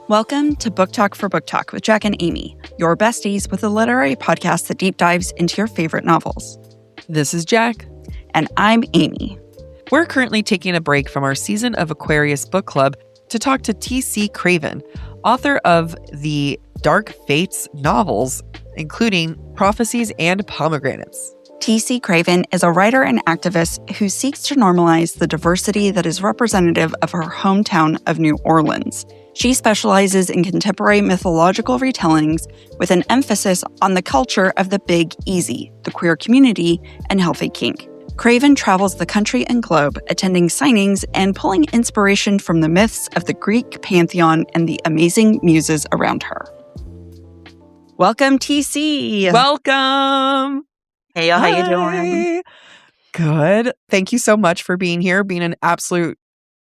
Welcome to BookTok for BookTok with Jack and Amy, your besties with a literary podcast that deep dives into your favorite novels. This is Jack. And I'm Amy. We're currently taking a break from our season of Aquarius Book Club to talk to T.C Kraven, author of the Dark Fates novels, including Prophecies and Pomegranates. T.C Kraven is a writer and activist who seeks to normalize the diversity that is representative of her hometown of New Orleans. She specializes in contemporary mythological retellings with an emphasis on the culture of the Big Easy, the queer community, and healthy kink. Kraven travels the country and globe, attending signings and pulling inspiration from the myths of the Greek pantheon and the amazing muses around her. Welcome, TC. Welcome. Hey, y'all, how you doing? Good. Thank you so much for being here, being an absolute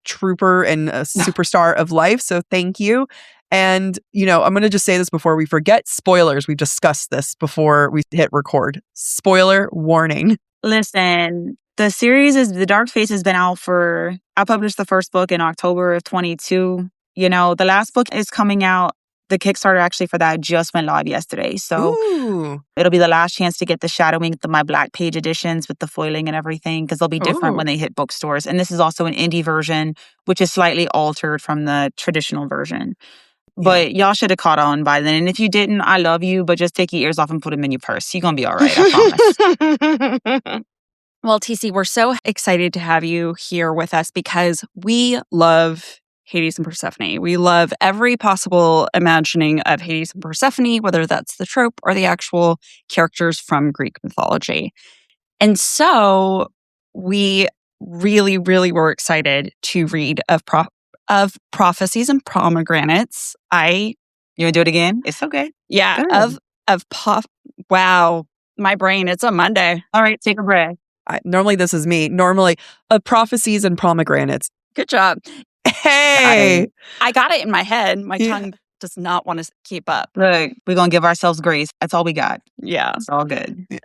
trooper and a superstar of life. So thank you. And, I'm going to just say this before we forget. Spoilers. We've discussed this before we hit record. Spoiler warning. Listen, the series The Dark Fates has been out I published the first book in October of 22. The last book is coming out. The Kickstarter actually for that just went live yesterday. So It'll be the last chance to get the shadowing, my Black Page editions with the foiling and everything, because they'll be different when they hit bookstores. And this is also an indie version, which is slightly altered from the traditional version. Yeah. But y'all should have caught on by then. And if you didn't, I love you, but just take your ears off and put them in your purse. You're going to be all right, I promise. Well, TC, we're so excited to have you here with us because we love Hades and Persephone. We love every possible imagining of Hades and Persephone, whether that's the trope or the actual characters from Greek mythology. And so we really, really were excited to read of Prophecies and Pomegranates. You want to do it again? It's okay. Yeah. Wow. My brain, it's a Monday. All right, take a breath. Normally, this is me. Normally, Prophecies and Pomegranates. Good job. Hey! I got it in my head. My tongue does not want to keep up. Look, we're going to give ourselves grace. That's all we got. Yeah. It's all good. Yeah.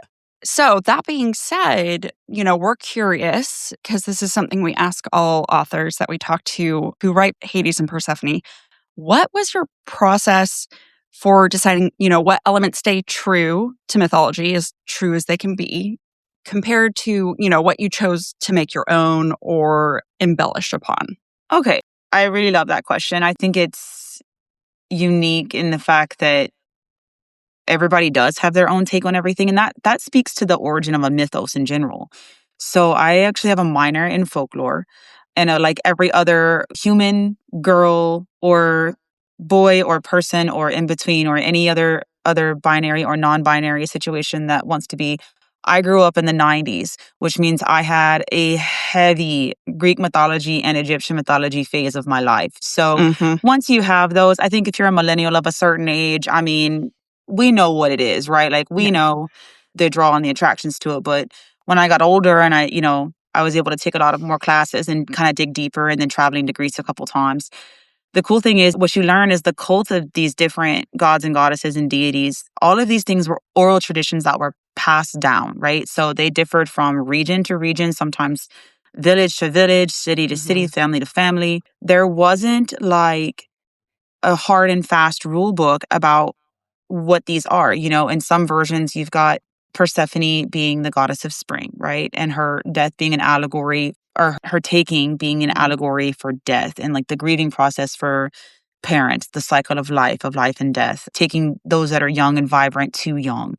So that being said, we're curious because this is something we ask all authors that we talk to who write Hades and Persephone. What was your process for deciding, what elements stay true to mythology, as true as they can be, compared to, what you chose to make your own or embellish upon? Okay. I really love that question. I think it's unique in the fact that everybody does have their own take on everything. And that speaks to the origin of a mythos in general. So I actually have a minor in folklore. And like every other human, girl, or boy, or person, or in between, or any other binary or non-binary situation that wants to be, I grew up in the 90s, which means I had a heavy Greek mythology and Egyptian mythology phase of my life. So once you have those, I think if you're a millennial of a certain age, we know what it is, right? Like we know the draw and the attractions to it. But when I got older and I was able to take a lot of more classes and kind of dig deeper, and then traveling to Greece a couple times. The cool thing is what you learn is the cult of these different gods and goddesses and deities. All of these things were oral traditions that were passed down, right? So they differed from region to region, sometimes village to village, city to city, family to family. There wasn't like a hard and fast rule book about what these are. In some versions, you've got Persephone being the goddess of spring, right? And her death being an allegory, or her taking being an allegory for death and like the grieving process for parents, the cycle of life and death, taking those that are young and vibrant too young.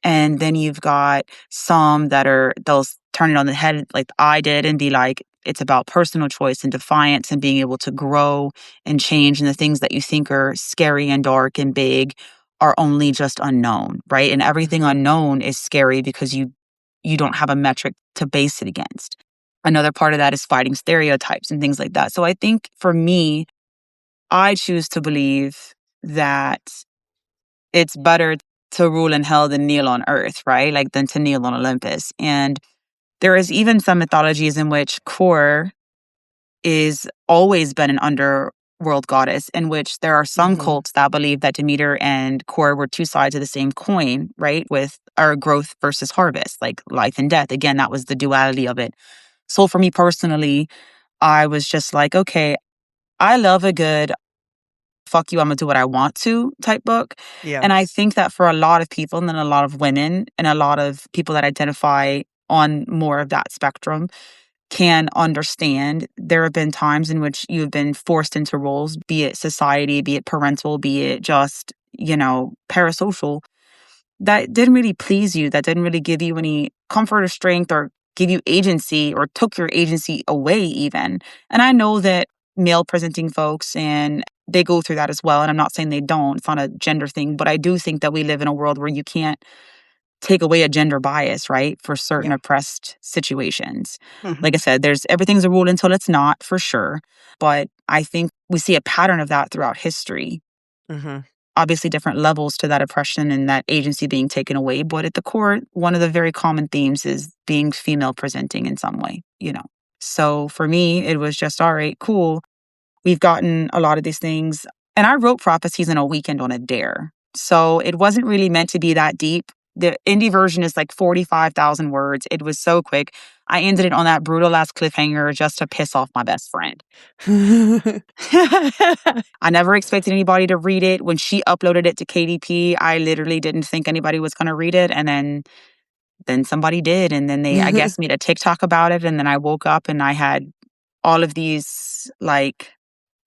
And then you've got some they'll turn it on the head like I did and be like, it's about personal choice and defiance and being able to grow and change. And the things that you think are scary and dark and big are only just unknown, right? And everything unknown is scary because you don't have a metric to base it against. Another part of that is fighting stereotypes and things like that. So I think for me, I choose to believe that it's better to rule in hell than kneel on earth, right? Like than to kneel on Olympus. And there is even some mythologies in which Kor is always been an underworld goddess, in which there are some cults that believe that Demeter and Kor were two sides of the same coin, right? With our growth versus harvest, like life and death. Again, that was the duality of it. So for me personally, I was just like, okay, I love a good fuck you, I'm gonna do what I want to type book. Yeah. And I think that for a lot of people, and then a lot of women and a lot of people that identify on more of that spectrum can understand. There have been times in which you've been forced into roles, be it society, be it parental, be it just, parasocial, that didn't really please you, that didn't really give you any comfort or strength or give you agency or took your agency away even. And I know that male presenting folks and they go through that as well. And I'm not saying they don't. It's not a gender thing, but I do think that we live in a world where you can't take away a gender bias, right? For certain Yeah. oppressed situations. Mhm. Like I said, there's everything's a rule until it's not, for sure. But I think we see a pattern of that throughout history. Mm-hmm. Obviously different levels to that oppression and that agency being taken away. But at the core, one of the very common themes is being female presenting in some way. So for me, it was just, all right, cool. We've gotten a lot of these things. And I wrote Prophecies in a weekend on a dare. So it wasn't really meant to be that deep. The indie version is like 45,000 words. It was so quick. I ended it on that brutal ass cliffhanger just to piss off my best friend. I never expected anybody to read it. When she uploaded it to KDP, I literally didn't think anybody was going to read it. And then somebody did. And then they, I guess, made a TikTok about it. And then I woke up and I had all of these like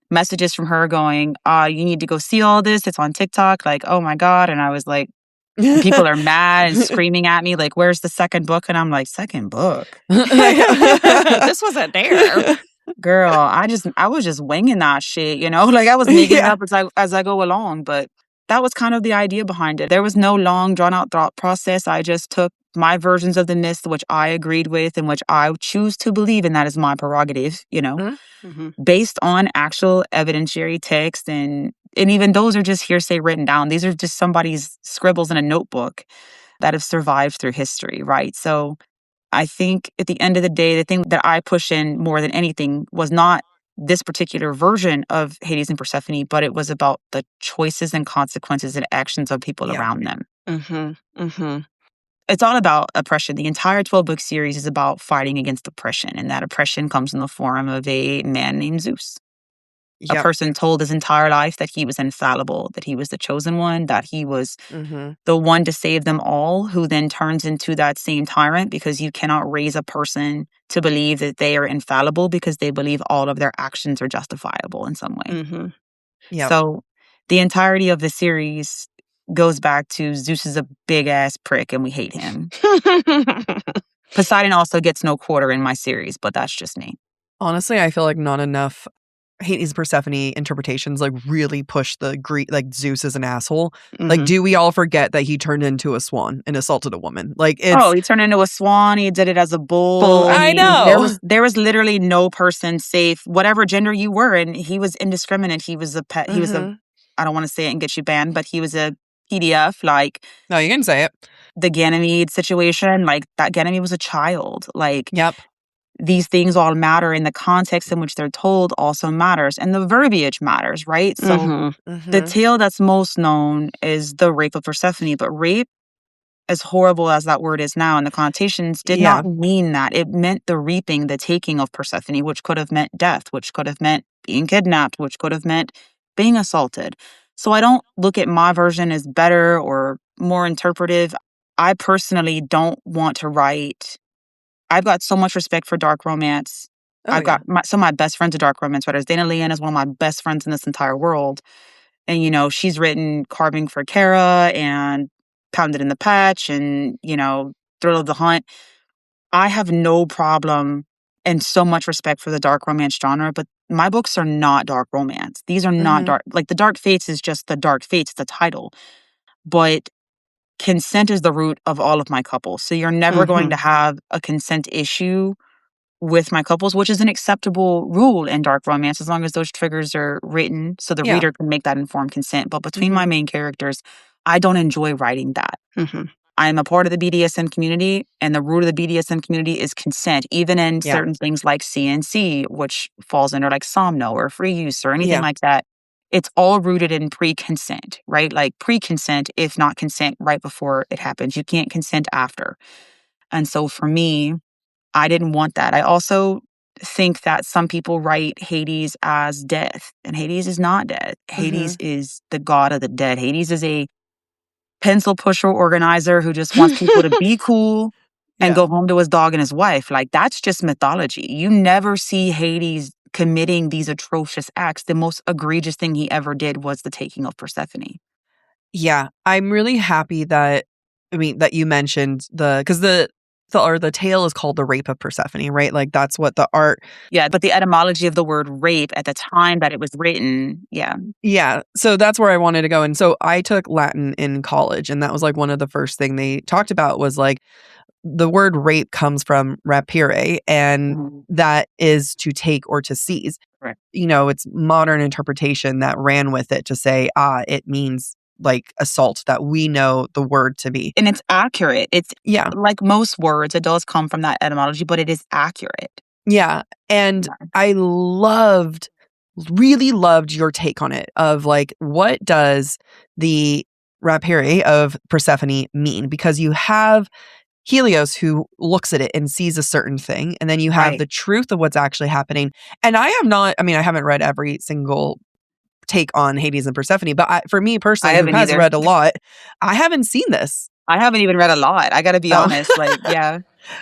messages from her going, you need to go see all this. It's on TikTok. Like, oh my God. And I was like, people are mad and screaming at me, like, where's the second book? And I'm like, second book? This wasn't there. Girl, I was just winging that shit, like I was making it up as I go along. But that was kind of the idea behind it. There was no long, drawn out thought process. I just took my versions of the myth, which I agreed with and which I choose to believe, and that is my prerogative, Mhm. based on actual evidentiary text. And even those are just hearsay written down. These are just somebody's scribbles in a notebook that have survived through history, right? So I think at the end of the day, the thing that I push in more than anything was not this particular version of Hades and Persephone, but it was about the choices and consequences and actions of people Yeah. around them. Mhm. Mhm. It's all about oppression. The entire 12-book series is about fighting against oppression, and that oppression comes in the form of a man named Zeus. A Yep. person told his entire life that he was infallible, that he was the chosen one, that he was Mm-hmm. the one to save them all, who then turns into that same tyrant because you cannot raise a person to believe that they are infallible because they believe all of their actions are justifiable in some way. Mhm. Yep. So the entirety of the series goes back to Zeus is a big ass prick and we hate him. Poseidon also gets no quarter in my series, but that's just me. Honestly, I feel like not enough Hades and Persephone interpretations like really push the Greek, like Zeus is an asshole. Like, Mhm. do we all forget that he turned into a swan and assaulted a woman? Like, it's Oh, he turned into a swan. He did it as a bull. Bull. I know. There was literally no person safe, whatever gender you were, and he was indiscriminate. He was a pet. He was a. I don't want to say it and get you banned, but he was a PDF. Like No, you can say it. the Ganymede situation. Like that Ganymede was a child. Like Yep. these things all matter, and the context in which they're told also matters, and the verbiage matters, right? So Mhm. the tale that's most known is the rape of Persephone, but rape, as horrible as that word is now and the connotations, did Yeah. not mean that. It meant the reaping, the taking of Persephone, which could have meant death, which could have meant being kidnapped, which could have meant being assaulted. So I don't look at my version as better or more interpretive. I personally don't want to write. I've got so much respect for dark romance. Oh, I've yeah. got some of my best friends are dark romance writers. Dana Leanne is one of my best friends in this entire world. And, she's written Carving for Kara and Pounded in the Patch and, Thrill of the Hunt. I have no problem and so much respect for the dark romance genre, but my books are not dark romance. These are not dark. Like, the Dark Fates is just the Dark Fates, the title. But consent is the root of all of my couples. So you're never going to have a consent issue with my couples, which is an acceptable rule in dark romance as long as those triggers are written so the reader can make that informed consent. But between my main characters, I don't enjoy writing that. I am a part of the BDSM community, and the root of the BDSM community is consent, even in certain things like CNC, which falls under like Somno or free use or anything like that. It's all rooted in pre-consent, right? Like pre-consent, if not consent right before it happens. You can't consent after. And so for me, I didn't want that. I also think that some people write Hades as death, and Hades is not death. Hades is the god of the dead. Hades is a pencil pusher organizer who just wants people to be cool and go home to his dog and his wife. Like, that's just mythology. You never see Hades committing these atrocious acts. The most egregious thing he ever did was the taking of Persephone. Yeah, I'm really happy that that you mentioned because the tale is called the rape of Persephone, right? Like that's what the art. Yeah, but the etymology of the word rape at the time that it was written, Yeah, so that's where I wanted to go. And so I took Latin in college, and that was like one of the first thing they talked about was like the word rape comes from rapire, and that is to take or to seize. Right. It's modern interpretation that ran with it to say, it means like assault that we know the word to be. And it's accurate. It's like most words, it does come from that etymology, but it is accurate. Yeah. And I really loved your take on it of like, what does the rapire of Persephone mean? Because you have Helios who looks at it and sees a certain thing, and then you have the truth of what's actually happening. And I haven't read every single take on Hades and Persephone, but for me personally, who has read a lot, I haven't seen this. I haven't even read a lot. I got to be honest.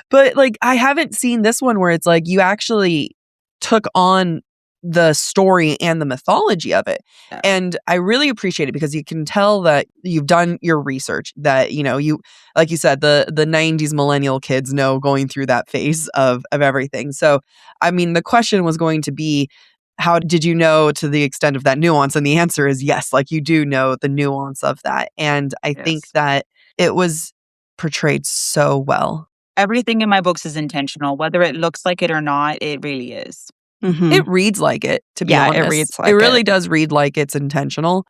But like, I haven't seen this one where it's like you actually took on the story and the mythology of it. Yeah. And I really appreciate it because you can tell that you've done your research, that, you, like you said, the 90s millennial kids know going through that phase of everything. So, the question was going to be, how did you know to the extent of that nuance? And the answer is yes, like you do know the nuance of that. And I think that it was portrayed so well. Everything in my books is intentional. Whether it looks like it or not, it really is. Mm-hmm. It reads like it, to be honest. It reads like it really does read like it's intentional.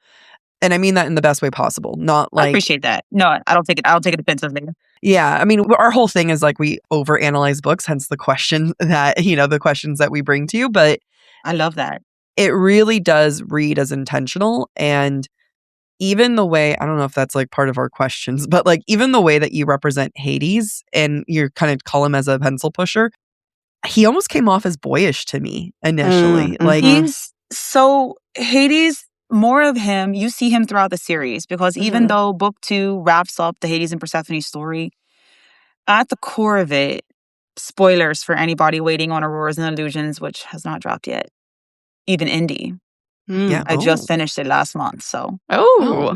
And I mean that in the best way possible. Not like, I appreciate that. No, I don't take it offensively. Yeah. Our whole thing is like we overanalyze books, hence the question that, the questions that we bring to you. But I love that. It really does read as intentional. And even the way, I don't know if that's like part of our questions, but like even the way that you represent Hades and you kind of call him as a pencil pusher, he almost came off as boyish to me initially. Like he's so Hades, more of him, you see him throughout the series because even though book 2 wraps up the Hades and Persephone story, at the core of it, spoilers for anybody waiting on Auroras and Illusions, which has not dropped yet, even indie. Yeah, I just finished it last month, so.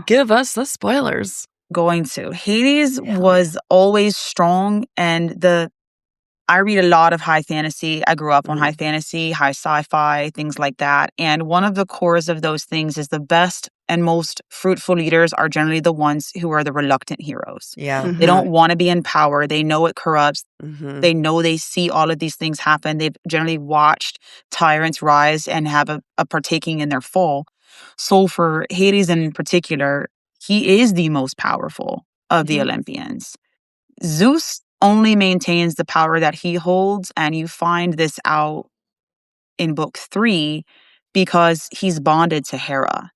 Give us the spoilers. Going to. Hades was always strong, and I read a lot of high fantasy. I grew up on high fantasy, high sci-fi, things like that. And one of the cores of those things is the best and most fruitful leaders are generally the ones who are the reluctant heroes. Yeah. They don't want to be in power. They know it corrupts. They know they see all of these things happen. They've generally watched tyrants rise and have a partaking in their fall. So for Hades in particular, he is the most powerful of the Olympians. Zeus only maintains the power that he holds, and you find this out in book 3 because he's bonded to Hera.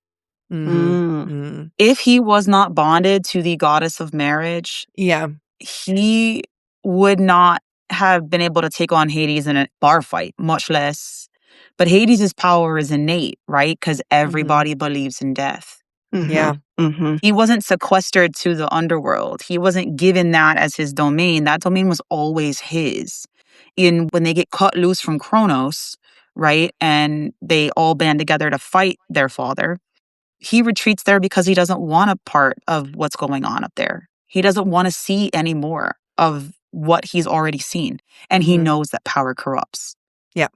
If he was not bonded to the goddess of marriage, he would not have been able to take on Hades in a bar fight, much less. But Hades' power is innate, right? Because everybody believes in death. Yeah. He wasn't sequestered to the underworld. He wasn't given that as his domain. That domain was always his. When they get cut loose from Kronos, right, and they all band together to fight their father, he retreats there because he doesn't want a part of what's going on up there. He doesn't want to see any more of what he's already seen. And he knows that power corrupts. Yeah.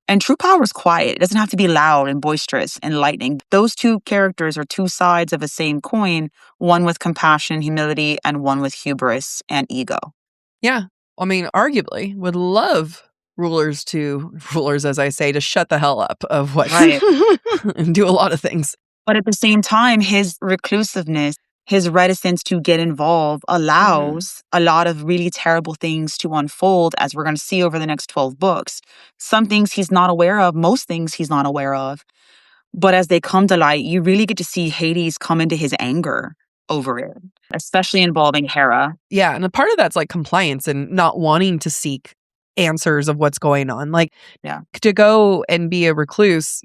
And true power is quiet. It doesn't have to be loud and boisterous and lightning. Those two characters are two sides of a same coin, one with compassion, humility, and one with hubris and ego. Yeah. Arguably, would love rulers, as I say, to shut the hell up of what and do a lot of things. But at the same time, his reclusiveness, his reticence to get involved allows a lot of really terrible things to unfold, as we're going to see over the next 12 books. Some things he's not aware of, most things he's not aware of. But as they come to light, you really get to see Hades come into his anger over it, especially involving Hera. Yeah, and a part of that's like compliance and not wanting to seek answers of what's going on. Like, Yeah. to go and be a recluse,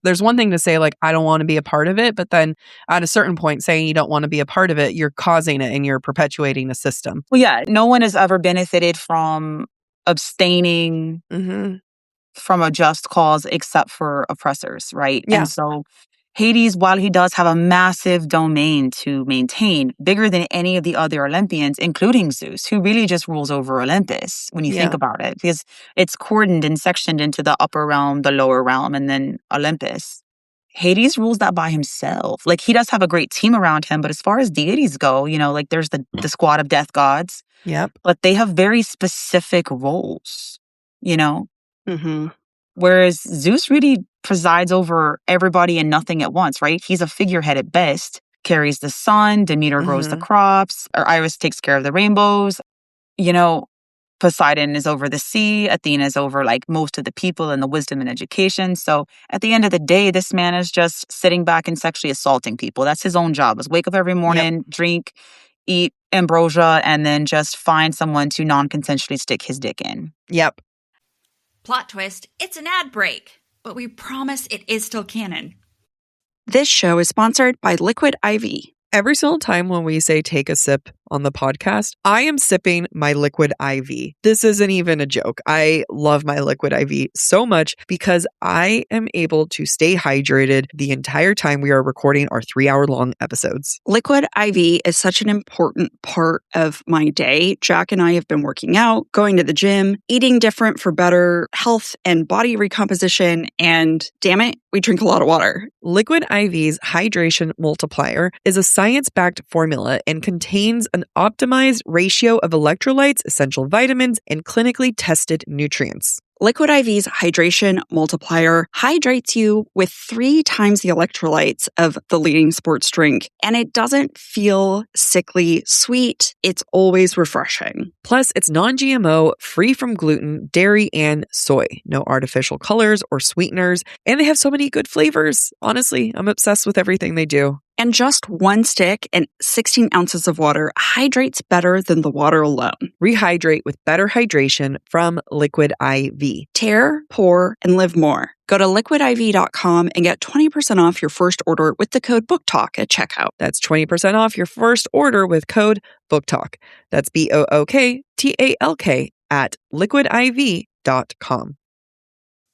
there's one thing to say, like, I don't want to be a part of it. But then at a certain point, saying you don't want to be a part of it, you're causing it and you're perpetuating the system. Well, yeah, no one has ever benefited from abstaining from a just cause except for oppressors, right? Yeah. And so Hades, while he does have a massive domain to maintain, bigger than any of the other Olympians, including Zeus, who really just rules over Olympus when you think about it, because it's cordoned and sectioned into the upper realm, the lower realm, and then Olympus. Hades rules that by himself. Like, he does have a great team around him, but as far as deities go, like there's the squad of death gods. Yep. But they have very specific roles, Whereas Zeus really presides over everybody and nothing at once, right? He's a figurehead at best, carries the sun, Demeter grows the crops, or Iris takes care of the rainbows. Poseidon is over the sea, Athena is over like most of the people and the wisdom and education. So at the end of the day, this man is just sitting back and sexually assaulting people. That's his own job, is wake up every morning, drink, eat ambrosia, and then just find someone to non-consensually stick his dick in. Yep. Plot twist, it's an ad break, but we promise it is still canon. This show is sponsored by Liquid IV. Every single time when we say take a sip on the podcast, I am sipping my Liquid IV. This isn't even a joke. I love my Liquid IV so much because I am able to stay hydrated the entire time we are recording our 3-hour-long episodes. Liquid IV is such an important part of my day. Jack and I have been working out, going to the gym, eating different for better health and body recomposition, and damn it, we drink a lot of water. Liquid IV's hydration multiplier is a science-backed formula and contains an optimized ratio of electrolytes, essential vitamins, and clinically tested nutrients. Liquid IV's hydration multiplier hydrates you with 3 times the electrolytes of the leading sports drink, and it doesn't feel sickly sweet. It's always refreshing. Plus, it's non-GMO, free from gluten, dairy, and soy. No artificial colors or sweeteners, and they have so many good flavors. Honestly, I'm obsessed with everything they do. And just 1 stick and 16 ounces of water hydrates better than the water alone. Rehydrate with better hydration from Liquid IV. Tear, pour, and live more. Go to liquidiv.com and get 20% off your first order with the code BookTok at checkout. That's 20% off your first order with code BookTok. That's BookTalk at liquidiv.com.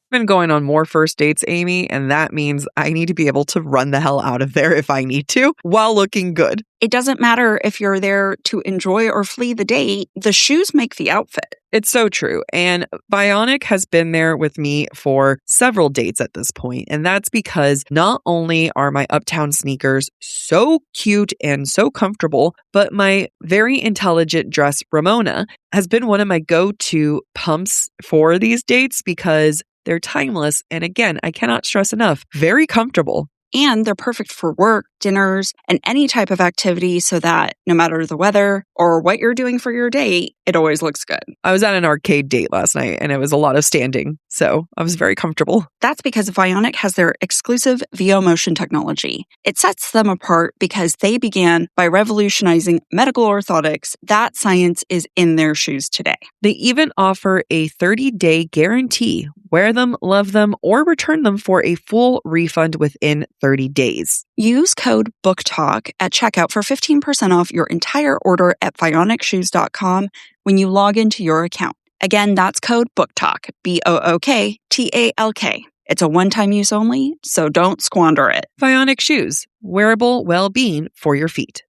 Been going on more first dates, Amy, and that means I need to be able to run the hell out of there if I need to while looking good. It doesn't matter if you're there to enjoy or flee the date, the shoes make the outfit. It's so true. And Vionic has been there with me for several dates at this point. And that's because not only are my Uptown sneakers so cute and so comfortable, but my very intelligent dress, Ramona, has been one of my go-to pumps for these dates because they're timeless. And again, I cannot stress enough, very comfortable. And they're perfect for work, dinners, and any type of activity so that no matter the weather or what you're doing for your date, it always looks good. I was at an arcade date last night and it was a lot of standing, so I was very comfortable. That's because Vionic has their exclusive VO motion technology. It sets them apart because they began by revolutionizing medical orthotics. That science is in their shoes today. They even offer a 30-day guarantee. Wear them, love them, or return them for a full refund within 30 days. Use code BookTalk at checkout for 15% off your entire order at VionicShoes.com when you log into your account. Again, that's code BookTalk, BookTalk. It's a one-time use only, so don't squander it. Vionic Shoes, wearable well-being for your feet.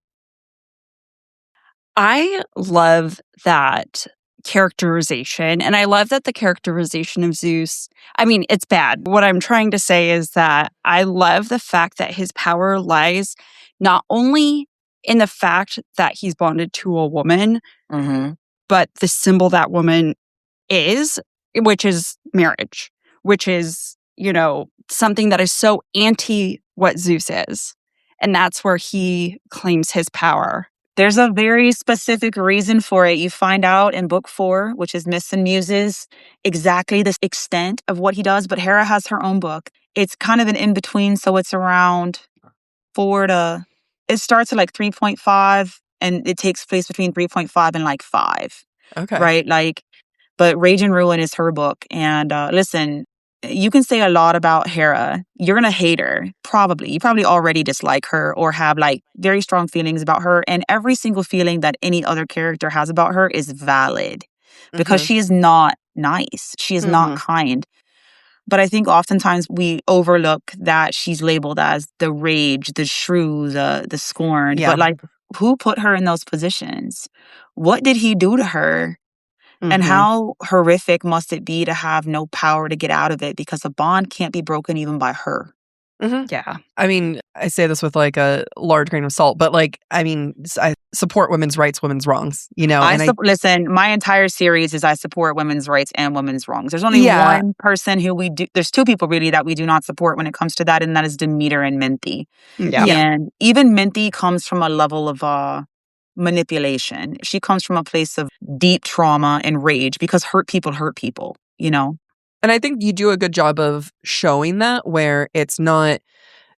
I love that characterization, and I love that the characterization of Zeus, I mean, it's bad. What I'm trying to say is that I love the fact that his power lies not only in the fact that he's bonded to a woman, but the symbol that woman is, which is marriage, which is, something that is so anti what Zeus is. And that's where he claims his power. There's a very specific reason for it. You find out in book 4, which is Myths and Muses, exactly the extent of what he does. But Hera has her own book. It's kind of an in-between. So it's around it starts at like 3.5 and it takes place between 3.5 and like 5. Okay. Right? Like But Rage and Ruin is her book. And listen, you can say a lot about Hera. You're going to hate her, probably. You probably already dislike her or have like very strong feelings about her. And every single feeling that any other character has about her is valid because she is not nice. She is not kind. But I think oftentimes we overlook that she's labeled as the rage, the shrew, the scorned. Yeah. But like, who put her in those positions? What did he do to her? And how horrific must it be to have no power to get out of it because a bond can't be broken even by her? Yeah. I mean, I say this with like a large grain of salt, but like, I mean, I support women's rights, women's wrongs, you know? Listen, my entire series is I support women's rights and women's wrongs. There's only one person who there's two people really that we do not support when it comes to that, and that is Demeter and Minty. Yeah. And even Minty comes from a level of manipulation. She comes from a place of deep trauma and rage because hurt people, you know? And I think you do a good job of showing that where it's not,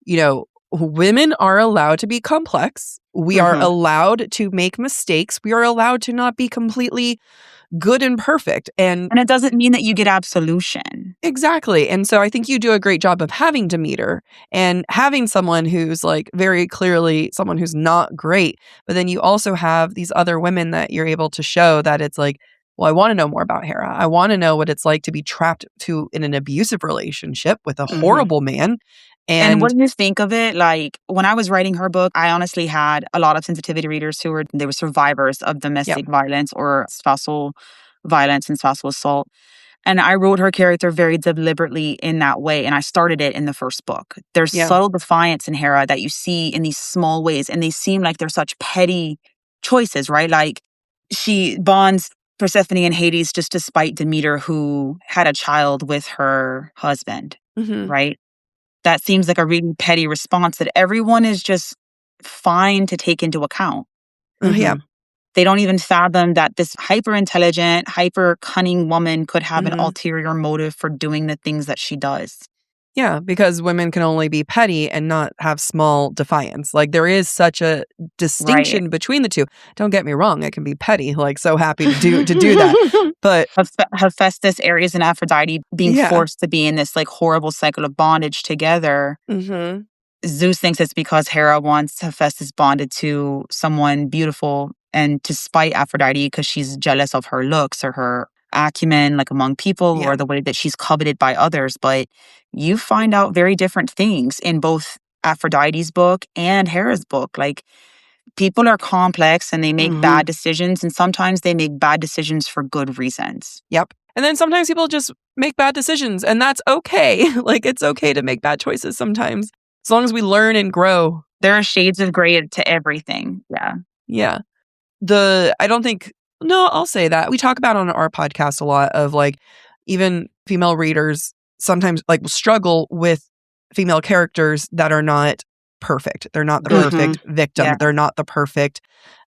you know, women are allowed to be complex. We are allowed to make mistakes. We are allowed to not be completely good and perfect. And it doesn't mean that you get absolution. Exactly. And so I think you do a great job of having Demeter and having someone who's like very clearly someone who's not great. But then you also have these other women that you're able to show that it's like, well, I want to know more about Hera. I want to know what it's like to be trapped in an abusive relationship with a horrible man. And when you think of it, like when I was writing her book, I honestly had a lot of sensitivity readers who were survivors of domestic violence or spousal violence and spousal assault. And I wrote her character very deliberately in that way. And I started it in the first book. There's subtle defiance in Hera that you see in these small ways. And they seem like they're such petty choices, right? Like she bonds Persephone and Hades just despite Demeter, who had a child with her husband, right? That seems like a really petty response that everyone is just fine to take into account. Yeah. They don't even fathom that this hyper-intelligent, hyper-cunning woman could have an ulterior motive for doing the things that she does. Yeah, because women can only be petty and not have small defiance. Like there is such a distinction between the two. Don't get me wrong, I can be petty, like so happy to do that. But Hephaestus, Ares, and Aphrodite being forced to be in this like horrible cycle of bondage together. Zeus thinks it's because Hera wants Hephaestus bonded to someone beautiful and to spite Aphrodite because she's jealous of her looks or her acumen, like among people, or the way that she's coveted by others. But you find out very different things in both Aphrodite's book and Hera's book. Like people are complex and they make bad decisions, and sometimes they make bad decisions for good reasons. Yep. And then sometimes people just make bad decisions, and that's okay. Like it's okay to make bad choices sometimes, as long as we learn and grow. There are shades of gray to everything. Yeah. Yeah. I'll say that. We talk about on our podcast a lot of like even female readers sometimes like struggle with female characters that are not perfect. They're not the perfect victim. Yeah. They're not the perfect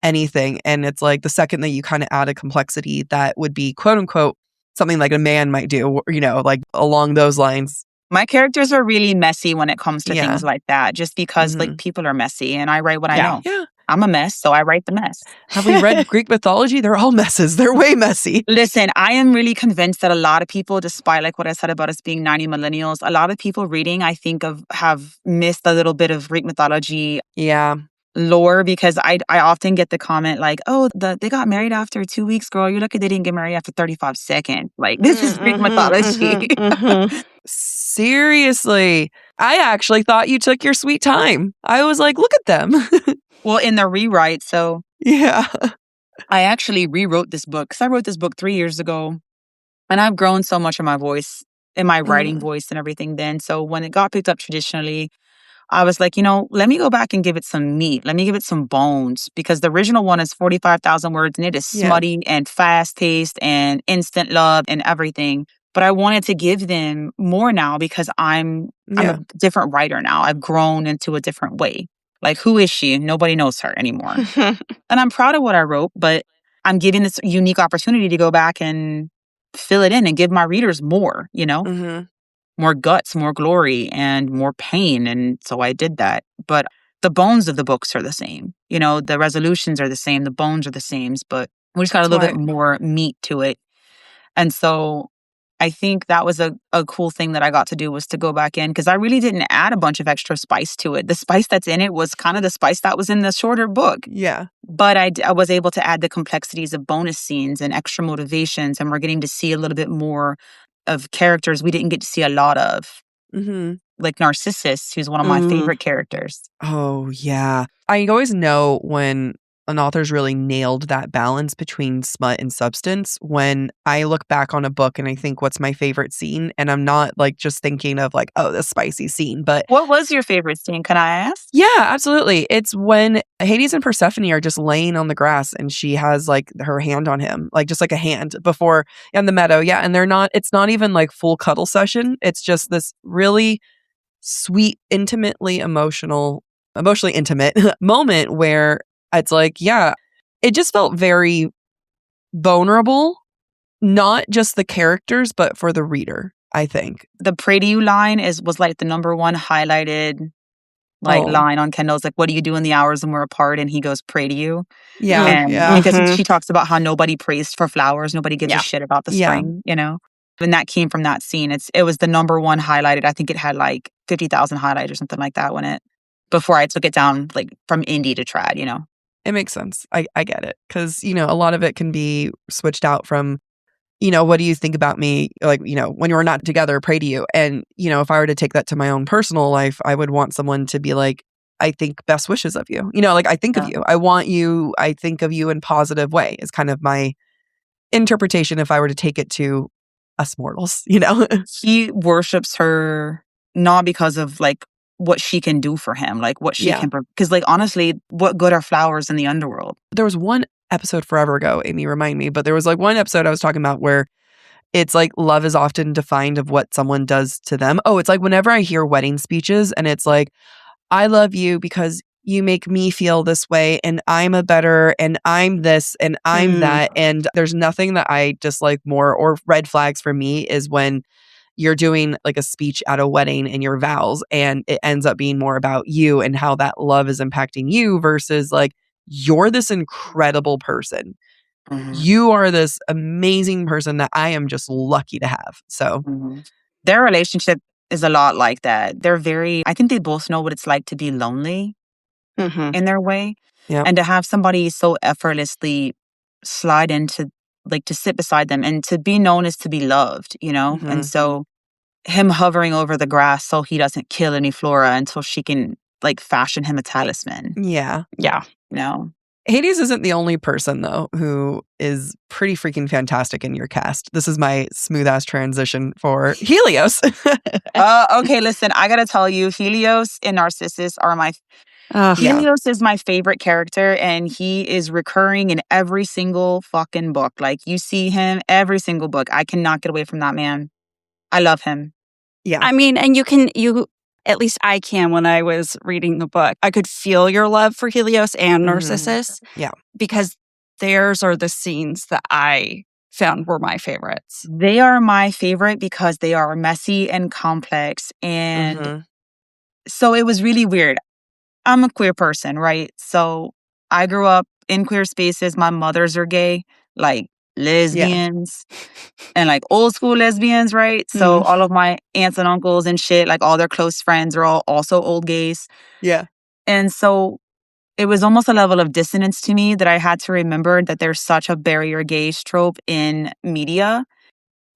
anything. And it's like the second that you kind of add a complexity that would be quote unquote something like a man might do, you know, like along those lines. My characters are really messy when it comes to things like that, just because like people are messy and I write what I know. Yeah. I'm a mess, so I write the mess. Have we read Greek mythology? They're all messes. They're way messy. Listen, I am really convinced that a lot of people, despite like what I said about us being 90 millennials, a lot of people reading, I think have missed a little bit of Greek mythology lore, because I often get the comment like, oh, they got married after 2 weeks, girl. You're lucky they didn't get married after 35 seconds. Like, this is Greek mythology. Seriously. I actually thought you took your sweet time. I was like, look at them. Well, in the rewrite, so I actually rewrote this book because I wrote this book 3 years ago, and I've grown so much in my voice, in my writing voice and everything then. So when it got picked up traditionally, I was like, let me go back and give it some meat. Let me give it some bones, because the original one is 45,000 words and it is smutty and fast-paced and instant love and everything. But I wanted to give them more now because I'm a different writer now. I've grown into a different way. Like, who is she? Nobody knows her anymore. And I'm proud of what I wrote, but I'm giving this unique opportunity to go back and fill it in and give my readers more, more guts, more glory, and more pain. And so I did that. But the bones of the books are the same. The resolutions are the same. The bones are the same, but we just got a little bit more meat to it. And so I think that was a cool thing that I got to do, was to go back in, because I really didn't add a bunch of extra spice to it. The spice that's in it was kind of the spice that was in the shorter book. Yeah. But I was able to add the complexities of bonus scenes and extra motivations, and we're getting to see a little bit more of characters we didn't get to see a lot of. Mm-hmm. Like Narcissus, who's one of my favorite characters. Oh, yeah. I always know when an author's really nailed that balance between smut and substance when I look back on a book and I think, what's my favorite scene? And I'm not like just thinking of like, oh, this spicy scene. But what was your favorite scene? Can I ask? Yeah, absolutely. It's when Hades and Persephone are just laying on the grass and she has like her hand on him, like just like a hand before in the meadow. Yeah. And it's not even like full cuddle session. It's just this really sweet, emotionally intimate moment where it's like, yeah, it just felt very vulnerable, not just the characters, but for the reader, I think. The pray to you line was like the number one highlighted line on Kendall's, like, what do you do in the hours when we're apart? And he goes, pray to you. Yeah. And yeah. because she talks about how nobody prays for flowers, nobody gives a shit about the spring, you know? And that came from that scene. It was the number one highlighted. I think it had like 50,000 highlights or something like that before I took it down like from indie to trad, you know? It makes sense. I get it. Because, a lot of it can be switched out from, what do you think about me? Like, when you're not together, pray to you. And, if I were to take that to my own personal life, I would want someone to be like, I think best wishes of you. I think of you. I want you. I think of you in positive way is kind of my interpretation if I were to take it to us mortals, He worships her not because of like what she can do for him, like what she can, because like honestly, what good are flowers in the underworld? There was one episode forever ago, Amy, remind me, but there was like one episode I was talking about where it's like love is often defined of what someone does to them. Oh, it's like whenever I hear wedding speeches and it's like, I love you because you make me feel this way and I'm a better and I'm this and I'm that. And there's nothing that I dislike more, or red flags for me, is when you're doing like a speech at a wedding and your vows and it ends up being more about you and how that love is impacting you versus like, you're this incredible person. You are this amazing person that I am just lucky to have. So their relationship is a lot like that. I think they both know what it's like to be lonely in their way. And to have somebody so effortlessly slide into, like, to sit beside them and to be known as to be loved, And so him hovering over the grass so he doesn't kill any flora until she can like fashion him a talisman. Yeah. No. Hades isn't the only person, though, who is pretty freaking fantastic in your cast. This is my smooth-ass transition for Helios. Okay, listen, I gotta tell you, Helios and Narcissus are Helios is my favorite character, and he is recurring in every single fucking book. Like, you see him every single book. I cannot get away from that man. I love him. Yeah. I mean, and at least I can, when I was reading the book, I could feel your love for Helios and Narcissus. Yeah. Because theirs are the scenes that I found were my favorites. They are my favorite because they are messy and complex. And so it was really weird. I'm a queer person, right? So I grew up in queer spaces. My mothers are gay, like lesbians. And like old school lesbians, right? So all of my aunts and uncles and shit, like all their close friends are all also old gays. Yeah. And so it was almost a level of dissonance to me that I had to remember that there's such a barrier gaze trope in media.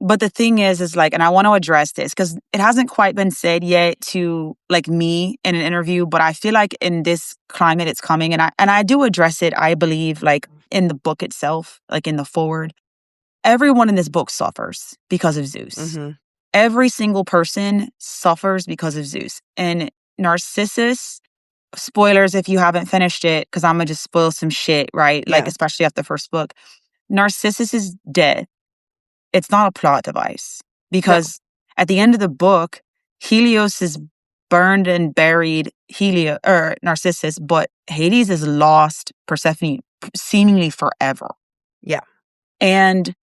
But the thing is like, and I want to address this because it hasn't quite been said yet to like me in an interview, but I feel like in this climate it's coming. And I do address it, I believe, like in the book itself, like in the foreword. Everyone in this book suffers because of Zeus. Every single person suffers because of Zeus. And Narcissus, spoilers if you haven't finished it, because I'm going to just spoil some shit, right? Like, especially after the first book. Narcissus is dead. It's not a plot device. Because at the end of the book, Helios is burned and buried Narcissus, but Hades has lost Persephone seemingly forever. Yeah. And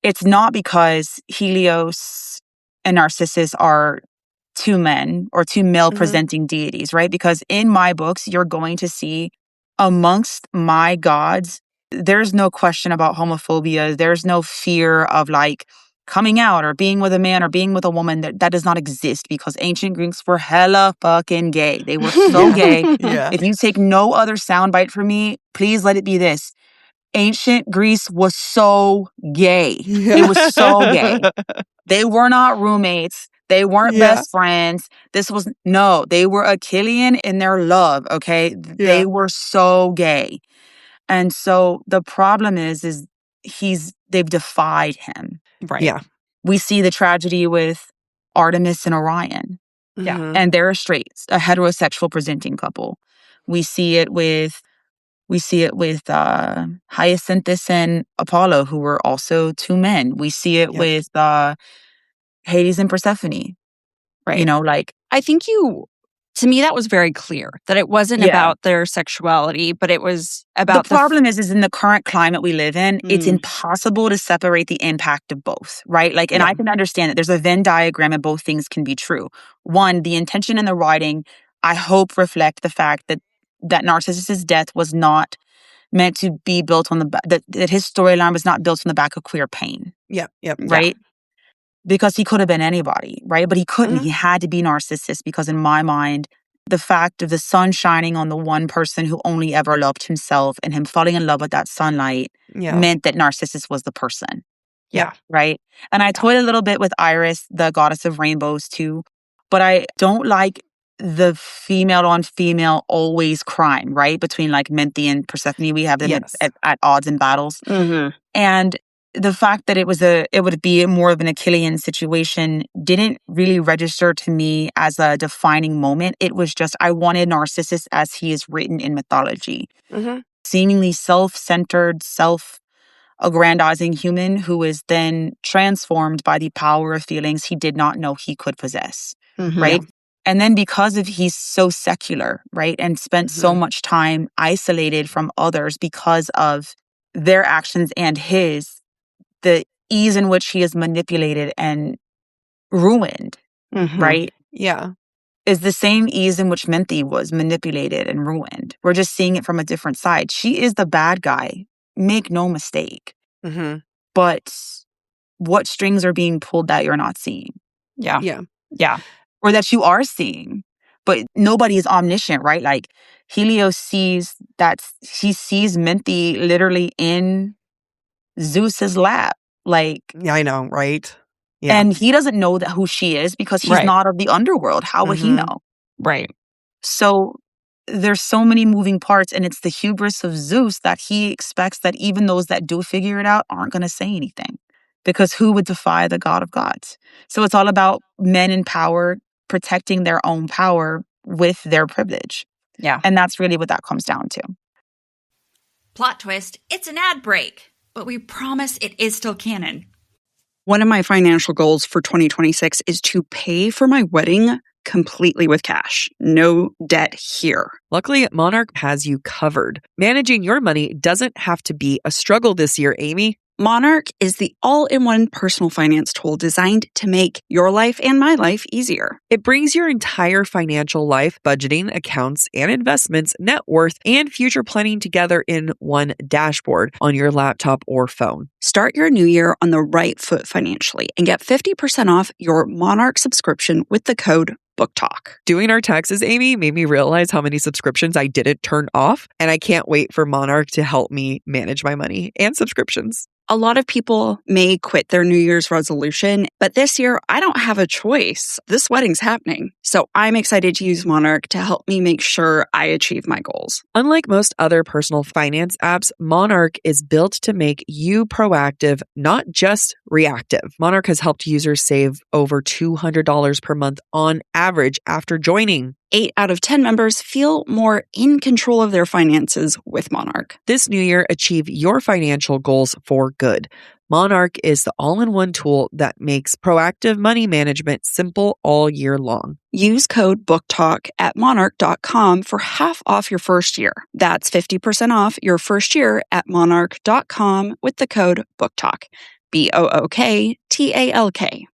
it's not because Helios and Narcissus are two men or two male-presenting deities, right? Because in my books, you're going to see amongst my gods, there's no question about homophobia. There's no fear of like coming out or being with a man or being with a woman. That does not exist because ancient Greeks were hella fucking gay. They were so gay. Yeah. If you take no other soundbite from me, please let it be this. Ancient Greece was so gay. It was so gay. They were not roommates. They weren't best friends. They were Achillean in their love, okay? They were so gay. And so the problem is they've defied him. Right. Yeah. We see the tragedy with Artemis and Orion. Yeah. And they're a heterosexual presenting couple. We see it with Hyacinthus and Apollo, who were also two men. We see it with Hades and Persephone. Right. You know, like, I think to me, that was very clear that it wasn't about their sexuality, but it was about the problem is in the current climate we live in, it's impossible to separate the impact of both, right? Like, and I can understand that there's a Venn diagram and both things can be true. One, the intention in the writing, I hope reflect the fact that Narcissus' death was not meant to be built on that his storyline was not built on the back of queer pain. Yep. Right? Because he could have been anybody, right? But he couldn't. He had to be Narcissus because in my mind, the fact of the sun shining on the one person who only ever loved himself and him falling in love with that sunlight meant that Narcissus was the person. Yeah. Right? And I toyed a little bit with Iris, the goddess of rainbows too, but I don't like the female on female always crime, right? Between like Menthe and Persephone, we have them at odds in battles. And the fact that it would be more of an Achillean situation didn't really register to me as a defining moment. It was just, I wanted Narcissus as he is written in mythology. Seemingly self-centered, self-aggrandizing human who is then transformed by the power of feelings he did not know he could possess, right? And then because of he's so secular, right? And spent so much time isolated from others because of their actions and the ease in which he is manipulated and ruined, right? Yeah. Is the same ease in which Menthe was manipulated and ruined. We're just seeing it from a different side. She is the bad guy. Make no mistake. But what strings are being pulled that you're not seeing? Yeah. Or that you are seeing. But nobody is omniscient, right? Like Helios sees Menthe literally in Zeus's lap. Like, yeah, I know, right? Yeah. And he doesn't know who she is because he's not of the underworld. How would he know? Right. So there's so many moving parts, and it's the hubris of Zeus that he expects that even those that do figure it out aren't going to say anything. Because who would defy the God of gods? So it's all about men in power protecting their own power with their privilege. Yeah. And that's really what that comes down to. Plot twist, it's an ad break, but we promise it is still canon. One of my financial goals for 2026 is to pay for my wedding completely with cash. No debt here. Luckily, Monarch has you covered. Managing your money doesn't have to be a struggle this year, Amy. Monarch is the all-in-one personal finance tool designed to make your life and my life easier. It brings your entire financial life, budgeting, accounts, and investments, net worth, and future planning together in one dashboard on your laptop or phone. Start your new year on the right foot financially and get 50% off your Monarch subscription with the code BookTok. Doing our taxes, Amy, made me realize how many subscriptions I didn't turn off, and I can't wait for Monarch to help me manage my money and subscriptions. A lot of people may quit their New Year's resolution, but this year I don't have a choice. This wedding's happening. So I'm excited to use Monarch to help me make sure I achieve my goals. Unlike most other personal finance apps, Monarch is built to make you proactive, not just reactive. Monarch has helped users save over $200 per month on average after joining. 8 out of 10 members feel more in control of their finances with Monarch. This new year, achieve your financial goals for good. Monarch is the all-in-one tool that makes proactive money management simple all year long. Use code BookTok at monarch.com for half off your first year. That's 50% off your first year at monarch.com with the code BookTok. BookTalk.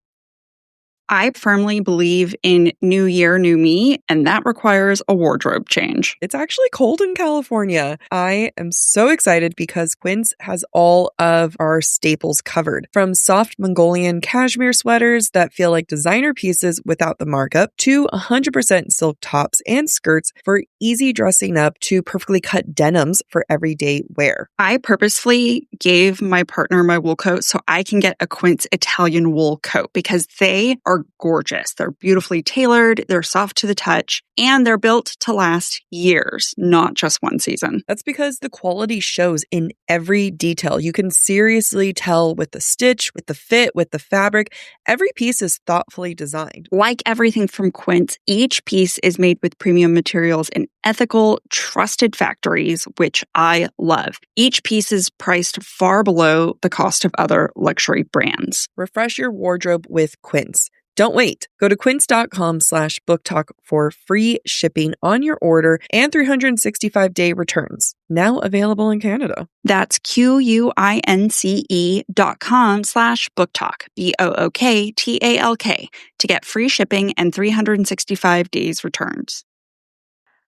I firmly believe in new year, new me, and that requires a wardrobe change. It's actually cold in California. I am so excited because Quince has all of our staples covered. From soft Mongolian cashmere sweaters that feel like designer pieces without the markup, to 100% silk tops and skirts for easy dressing up, to perfectly cut denims for everyday wear. I purposefully gave my partner my wool coat so I can get a Quince Italian wool coat because they are gorgeous. They're beautifully tailored, they're soft to the touch, and they're built to last years, not just one season. That's because the quality shows in every detail. You can seriously tell with the stitch, with the fit, with the fabric. Every piece is thoughtfully designed. Like everything from Quince, each piece is made with premium materials in ethical, trusted factories, which I love. Each piece is priced far below the cost of other luxury brands. Refresh your wardrobe with Quince. Don't wait. Go to quince.com/booktalk for free shipping on your order and 365-day returns. Now available in Canada. That's QUINCE.com/booktalk, BOOKTALK, to get free shipping and 365 days returns.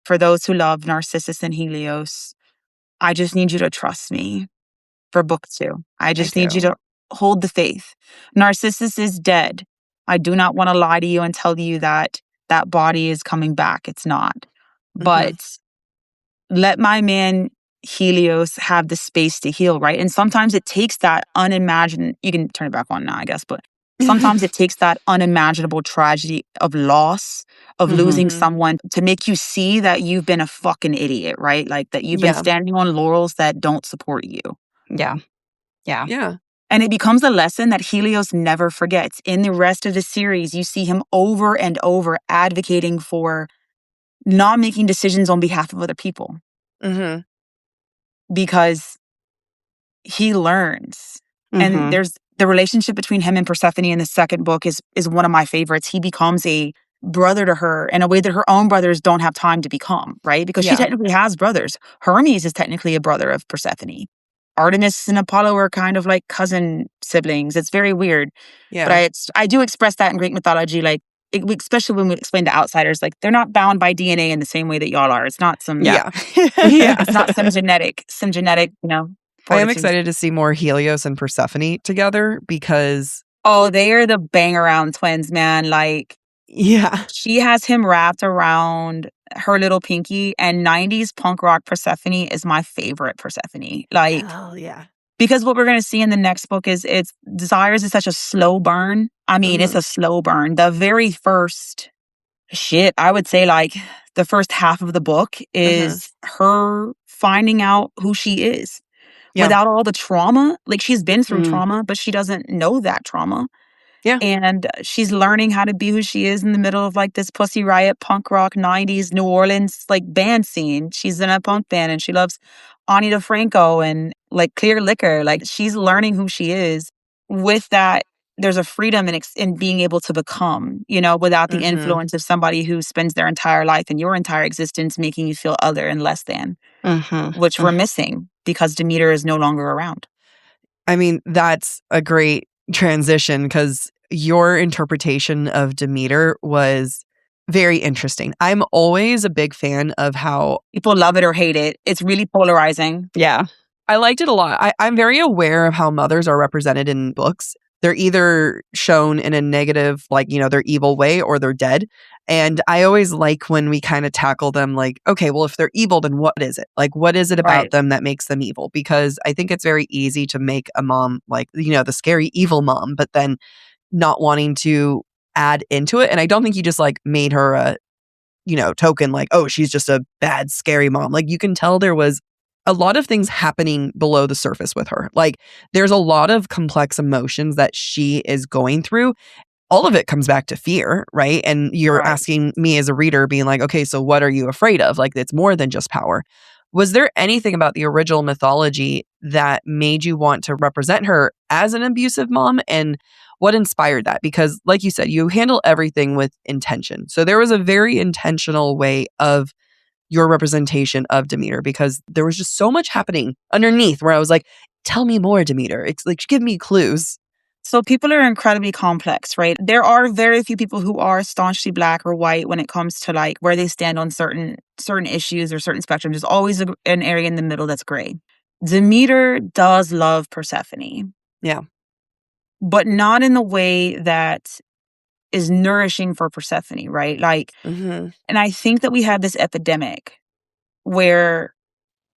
For those who love Narcissus and Helios, I just need you to trust me for book 2. I just need you to hold the faith. Narcissus is dead. I do not want to lie to you and tell you that that body is coming back. It's not. But let my man Helios have the space to heal, right? And sometimes it takes that unimagined, you can turn it back on now, I guess, but sometimes it takes that unimaginable tragedy of loss, of losing someone to make you see that you've been a fucking idiot, right? Like that you've been standing on laurels that don't support you. Yeah. And it becomes a lesson that Helios never forgets. In the rest of the series, you see him over and over advocating for not making decisions on behalf of other people. Because he learns. And there's the relationship between him and Persephone in the second book is one of my favorites. He becomes a brother to her in a way that her own brothers don't have time to become, right? Because she technically has brothers. Hermes is technically a brother of Persephone. Artemis and Apollo are kind of like cousin siblings. It's very weird. But I do express that in Greek mythology, like, especially when we explain to outsiders, like, they're not bound by DNA in the same way that y'all are. It's not some... it's not some genetic, I am excited to see more Helios and Persephone together because... Oh, they are the bang-around twins, man. Like... Yeah. She has him wrapped around her little pinky, and 90s punk rock Persephone is my favorite Persephone. Like... Hell yeah. Because what we're going to see in the next book is Desires is such a slow burn. I mean, it's a slow burn. The very first... I would say, like, the first half of the book is her finding out who she is. Without all the trauma. Like, she's been through trauma, but she doesn't know that trauma. And she's learning how to be who she is in the middle of, like, this Pussy Riot punk rock 90s New Orleans, like, band scene. She's in a punk band and she loves Ani DeFranco and, like, Clear Liquor. Like, she's learning who she is. With that, there's a freedom in being able to become, without the influence of somebody who spends their entire life and your entire existence making you feel other and less than, which we're missing because Demeter is no longer around. I mean, that's a great transition because your interpretation of Demeter was very interesting. I'm always a big fan of how people love it or hate it. It's really polarizing. Yeah. I liked it a lot. I'm very aware of how mothers are represented in books. They're either shown in a negative, like, their evil way, or they're dead. And I always like when we kind of tackle them like, okay, well, if they're evil, then what is it? Like, what is it about them that makes them evil? Because I think it's very easy to make a mom like, the scary evil mom, but then not wanting to add into it. And I don't think you just like made her a, token like, oh, she's just a bad, scary mom. Like, you can tell there was a lot of things happening below the surface with her. Like, there's a lot of complex emotions that she is going through. All of it comes back to fear, right? And you're asking me as a reader, being like, okay, so what are you afraid of? Like, it's more than just power. Was there anything about the original mythology that made you want to represent her as an abusive mom? And what inspired that? Because like you said, you handle everything with intention. So there was a very intentional way of your representation of Demeter, because there was just so much happening underneath where I was like, tell me more, Demeter. It's like, give me clues. So people are incredibly complex, right? There are very few people who are staunchly black or white when it comes to like where they stand on certain issues or certain spectrums. There's always an area in the middle that's gray. Demeter does love Persephone. Yeah. But not in the way that is nourishing for Persephone, right? Like, Mm-hmm. and I think that we have this epidemic where,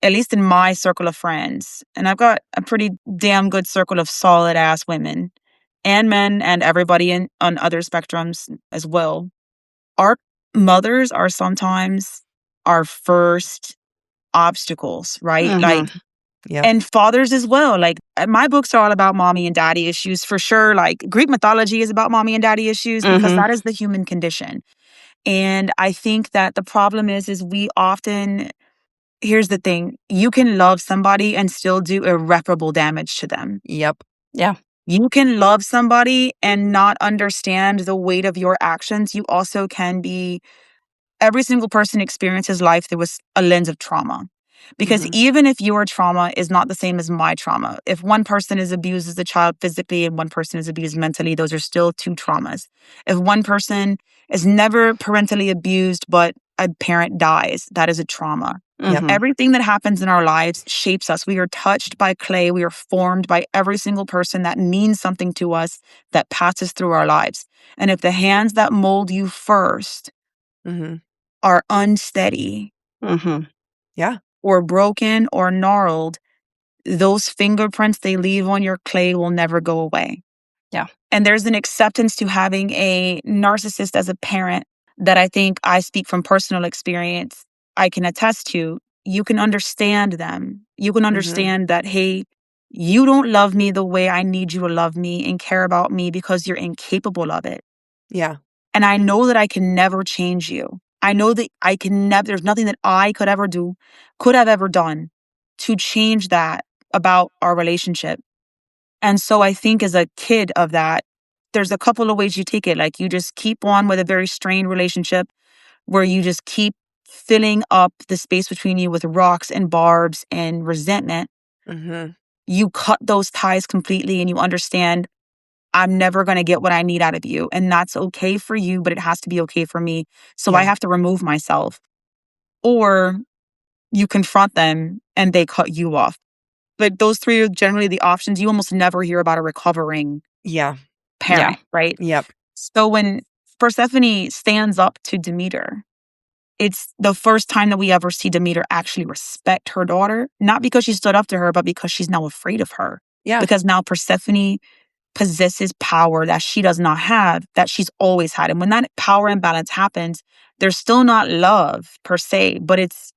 at least in my circle of friends, and I've got a pretty damn good circle of solid ass women and men and everybody on other spectrums as well. Our mothers are sometimes our first obstacles, right? Mhm. Like, Yep. and fathers as well. Like, my books are all about mommy and daddy issues for sure. Like, Greek mythology is about mommy and daddy issues because Mhm. that is the human condition. And I think that the problem is we often, here's the thing, you can love somebody and still do irreparable damage to them. Yep. Yeah. You can love somebody and not understand the weight of your actions. You also can be, every single person experiences life through a lens of trauma. Because Mhm. even if your trauma is not the same as my trauma, if one person is abused as a child physically and one person is abused mentally, those are still two traumas. If one person is never parentally abused, but a parent dies, that is a trauma. Yep. Mhm. Everything that happens in our lives shapes us. We are touched by clay. We are formed by every single person that means something to us that passes through our lives. And if the hands that mold you first Mm-hmm. are unsteady Mhm. Yeah. or broken or gnarled, those fingerprints they leave on your clay will never go away. Yeah. And there's an acceptance to having a narcissist as a parent that I think, I speak from personal experience, I can attest to. You can understand them. You can understand that, hey, you don't love me the way I need you to love me and care about me because you're incapable of it. Yeah. And I know that I can never change you. I know that I can never, there's nothing that I could have ever done to change that about our relationship. And so I think as a kid of that, there's a couple of ways you take it. Like, you just keep on with a very strained relationship where you just keep filling up the space between you with rocks and barbs and resentment. Mm-hmm. You cut those ties completely and you understand, I'm never going to get what I need out of you. And that's okay for you, but it has to be okay for me. So I Yeah. have to remove myself. Or you confront them and they cut you off. Like, those three are generally the options. You almost never hear about a recovering Yeah. parent, right? Yep. So when Persephone stands up to Demeter, it's the first time that we ever see Demeter actually respect her daughter, not because she stood up to her, but because she's now afraid of her. Yeah. Because now Persephone possesses power that she does not have, that she's always had. And when that power imbalance happens, there's still not love per se, but it's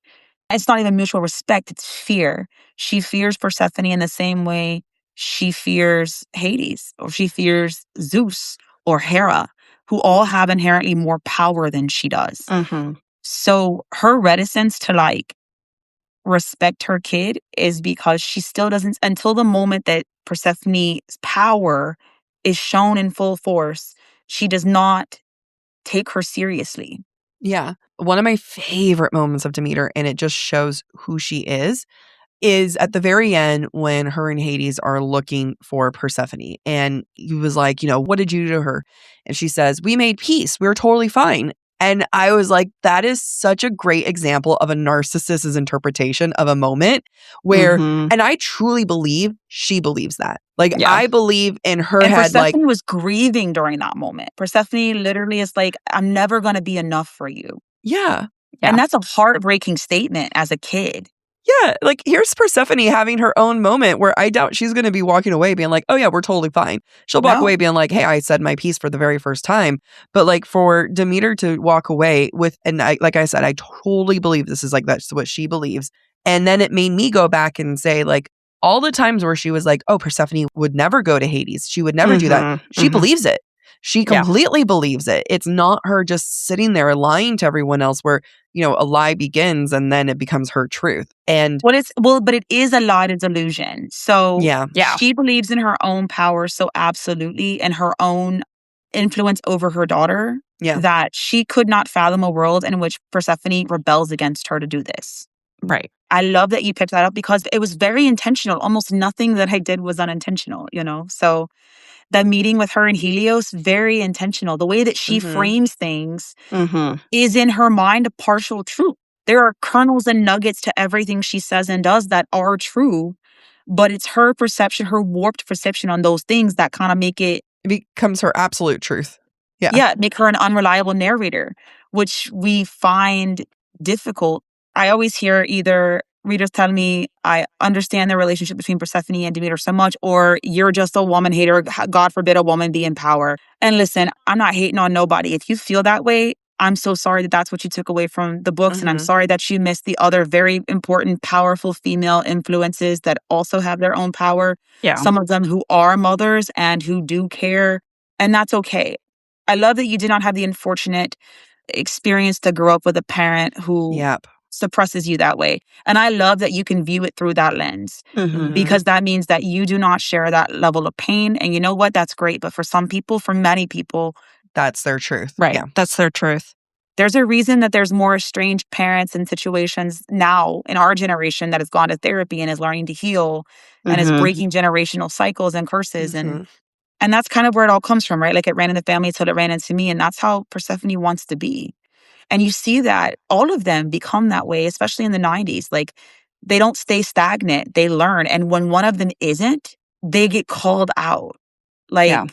not even mutual respect, it's fear. She fears Persephone in the same way she fears Hades, or she fears Zeus or Hera, who all have inherently more power than she does. Mhm. So her reticence to like respect her kid is because she still doesn't, until the moment that Persephone's power is shown in full force, she does not take her seriously. Yeah. One of my favorite moments of Demeter, and it just shows who she is at the very end when her and Hades are looking for Persephone. And he was like, what did you do to her? And she says, we made peace. We were totally fine. And I was like, that is such a great example of a narcissist's interpretation of a moment where, Mhm. and I truly believe she believes that. Like, Yeah. I believe in her And head, like, Persephone was grieving during that moment. Persephone literally is like, I'm never going to be enough for you. yeah. Yeah. And that's a heartbreaking statement as a kid. Yeah, like here's Persephone having her own moment where I doubt she's going to be walking away being like, oh yeah, we're totally fine. She'll walk No. away being like, hey, I said my piece for the very first time. But like for Demeter to walk away with, and like I said, I totally believe this is like, that's what she believes. And then it made me go back and say like, all the times where she was like, oh, Persephone would never go to Hades. She would never do that. Mhm. She Mhm. believes it. She Yeah. completely believes it. It's not her just sitting there lying to everyone else where, a lie begins and then it becomes her truth. And but it is a lie to delusion. So yeah. she believes in her own power so absolutely, and her own influence over her daughter, Yeah. that she could not fathom a world in which Persephone rebels against her to do this. Right. I love that you picked that up because it was very intentional. Almost nothing that I did was unintentional, So that meeting with her and Helios, very intentional. The way that she frames things is in her mind a partial truth. There are kernels and nuggets to everything she says and does that are true, but it's her perception, her warped perception on those things that kind of make it becomes her absolute truth. make her an unreliable narrator, which we find difficult. I always hear either readers tell me, I understand the relationship between Persephone and Demeter so much, or you're just a woman hater. God forbid a woman be in power. And listen, I'm not hating on nobody. If you feel that way, I'm so sorry that that's what you took away from the books. And I'm sorry that you missed the other very important, powerful female influences that also have their own power. Yeah. Some of them who are mothers and who do care. And that's okay. I love that you did not have the unfortunate experience to grow up with a parent who suppresses you that way. And I love that you can view it through that lens because that means that you do not share that level of pain. And you know what? That's great. But for some people, for many people, that's their truth. Right. Yeah. That's their truth. There's a reason that there's more estranged parents and situations now in our generation that has gone to therapy and is learning to heal and is breaking generational cycles and curses. And that's kind of where it all comes from, right? Like it ran in the family until it ran into me. And that's how Persephone wants to be. And you see that all of them become that way, especially in the 90s. Like they don't stay stagnant. They learn. And when one of them isn't, they get called out. Like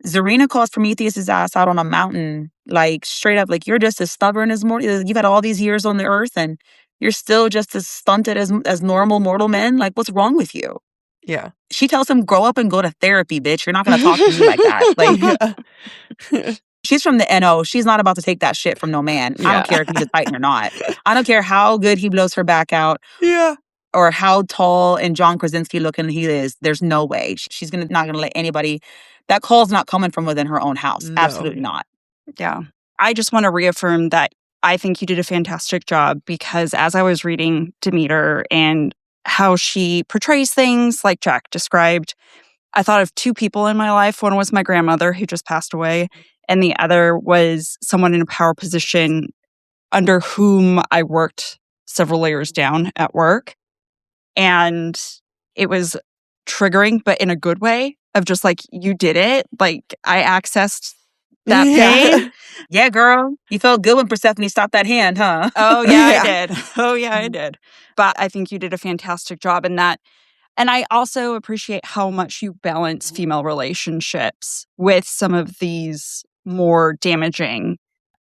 Zarina calls Prometheus' ass out on a mountain, like straight up, like you're just as stubborn as mortal. You've had all these years on the earth and you're still just as stunted as normal mortal men. Like what's wrong with you? Yeah. She tells him, grow up and go to therapy, bitch. You're not going to talk to me like that. Like, she's from the NO. She's not about to take that shit from no man. I don't care if he's a titan or not. I don't care how good he blows her back out. Yeah. Or how tall and John Krasinski looking he is. There's no way. She's not going to let anybody. That call's not coming from within her own house. No. Absolutely not. Yeah. I just want to reaffirm that I think you did a fantastic job because as I was reading Demeter and how she portrays things like Jack described, I thought of two people in my life. One was my grandmother who just passed away, and the other was someone in a power position under whom I worked several layers down at work. And it was triggering, but in a good way of just like, you did it. Like I accessed that pain. Yeah, girl. You felt good when Persephone stopped that hand, huh? Oh, yeah, I did. Oh, yeah, I did. But I think you did a fantastic job in that. And I also appreciate how much you balance female relationships with some of these more damaging